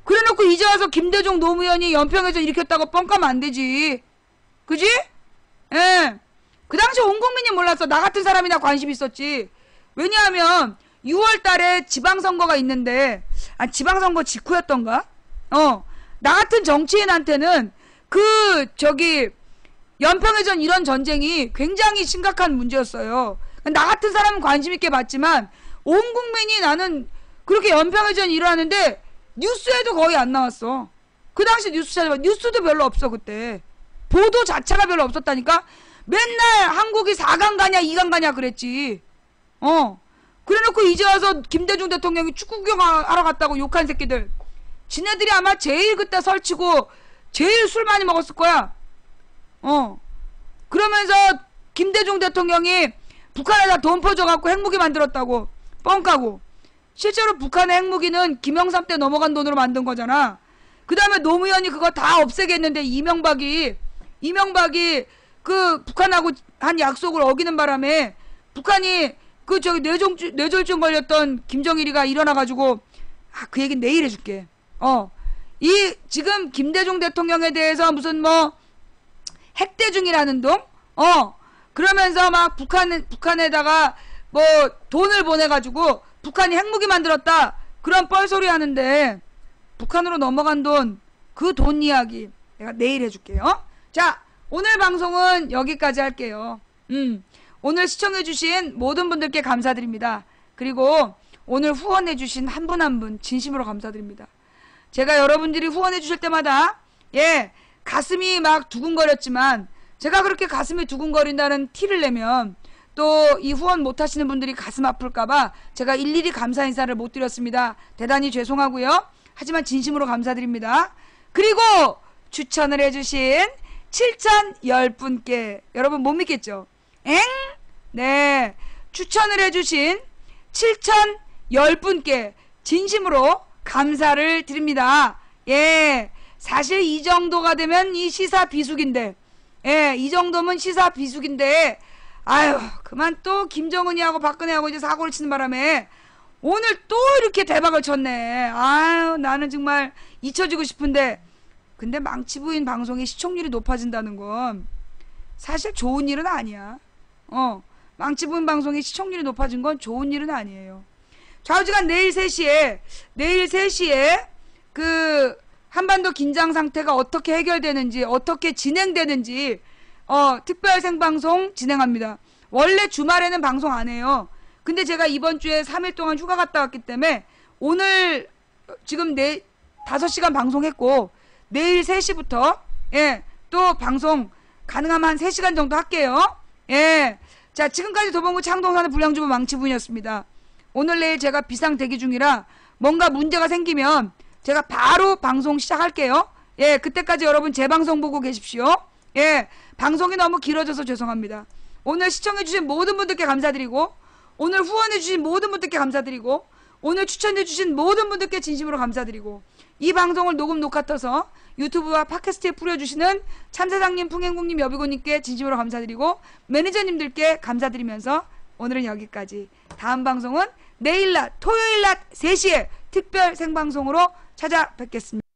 그래놓고 이제 와서 김대중 노무현이 연평해전 일으켰다고 뻥까면 안 되지. 그지? 예. 그 당시 온 국민이 몰랐어. 나 같은 사람이나 관심 있었지. 왜냐하면 6월 달에 지방선거가 있는데, 지방선거 직후였던가? 나 같은 정치인한테는 연평해전 이런 전쟁이 굉장히 심각한 문제였어요. 나 같은 사람은 관심 있게 봤지만, 온 국민이 나는 그렇게 연평해전이 일어나는데, 뉴스에도 거의 안 나왔어. 그 당시 뉴스 찾아봐. 뉴스도 별로 없어, 그때. 보도 자체가 별로 없었다니까? 맨날 한국이 4강 가냐, 2강 가냐 그랬지. 그래놓고 이제 와서 김대중 대통령이 축구 구경하러 갔다고 욕한 새끼들. 지네들이 아마 제일 그때 설치고 제일 술 많이 먹었을 거야. 그러면서 김대중 대통령이 북한에다 돈 퍼줘갖고 핵무기 만들었다고 뻥까고. 실제로 북한의 핵무기는 김영삼 때 넘어간 돈으로 만든 거잖아. 그 다음에 노무현이 그거 다 없애겠는데 이명박이 그 북한하고 한 약속을 어기는 바람에 북한이 뇌졸중 걸렸던 김정일이가 일어나가지고 그 얘기는 내일 해줄게. 이 지금 김대중 대통령에 대해서 무슨 뭐 핵대중이라는 동? 그러면서 막 북한에다가 뭐 돈을 보내가지고 북한이 핵무기 만들었다 그런 뻘소리 하는데 북한으로 넘어간 돈, 그 돈 이야기 내가 내일 해줄게요. 자, 오늘 방송은 여기까지 할게요. 오늘 시청해주신 모든 분들께 감사드립니다. 그리고 오늘 후원해주신 한 분 한 분 진심으로 감사드립니다. 제가 여러분들이 후원해주실 때마다 가슴이 막 두근거렸지만 제가 그렇게 가슴이 두근거린다는 티를 내면 또 이 후원 못하시는 분들이 가슴 아플까봐 제가 일일이 감사 인사를 못 드렸습니다. 대단히 죄송하고요. 하지만 진심으로 감사드립니다. 그리고 추천을 해주신 7,010분께 여러분 못 믿겠죠? 네, 추천을 해주신 7,010분께 진심으로 감사를 드립니다. 예, 사실 이 정도가 되면 이 시사 비숙인데, 이 정도면 시사 비숙인데, 아유, 그만 또 김정은이하고 박근혜하고 이제 사고를 치는 바람에 오늘 또 이렇게 대박을 쳤네. 아유, 나는 정말 잊혀지고 싶은데, 근데 망치부인 방송의 시청률이 높아진다는 건 사실 좋은 일은 아니야. 망치부인 방송의 시청률이 높아진 건 좋은 일은 아니에요. 좌우지간 내일 3시에 그 한반도 긴장 상태가 어떻게 해결되는지, 어떻게 진행되는지 특별 생방송 진행합니다. 원래 주말에는 방송 안 해요. 근데 제가 이번 주에 3일 동안 휴가 갔다 왔기 때문에 오늘 지금 5시간 방송했고 내일 3시부터 또 방송 가능하면 한 3시간 정도 할게요. 자, 지금까지 도봉구 창동산의 불량주부 망치부인이었습니다. 오늘 내일 제가 비상 대기 중이라 뭔가 문제가 생기면 제가 바로 방송 시작할게요. 그때까지 여러분 제 방송 보고 계십시오. 방송이 너무 길어져서 죄송합니다. 오늘 시청해주신 모든 분들께 감사드리고, 오늘 후원해주신 모든 분들께 감사드리고, 오늘 추천해주신 모든 분들께 진심으로 감사드리고, 이 방송을 녹화 터서 유튜브와 팟캐스트에 뿌려주시는 참사장님, 풍행국님, 여비고님께 진심으로 감사드리고, 매니저님들께 감사드리면서 오늘은 여기까지. 다음 방송은 내일 낮 토요일 낮 3시에 특별 생방송으로 찾아뵙겠습니다.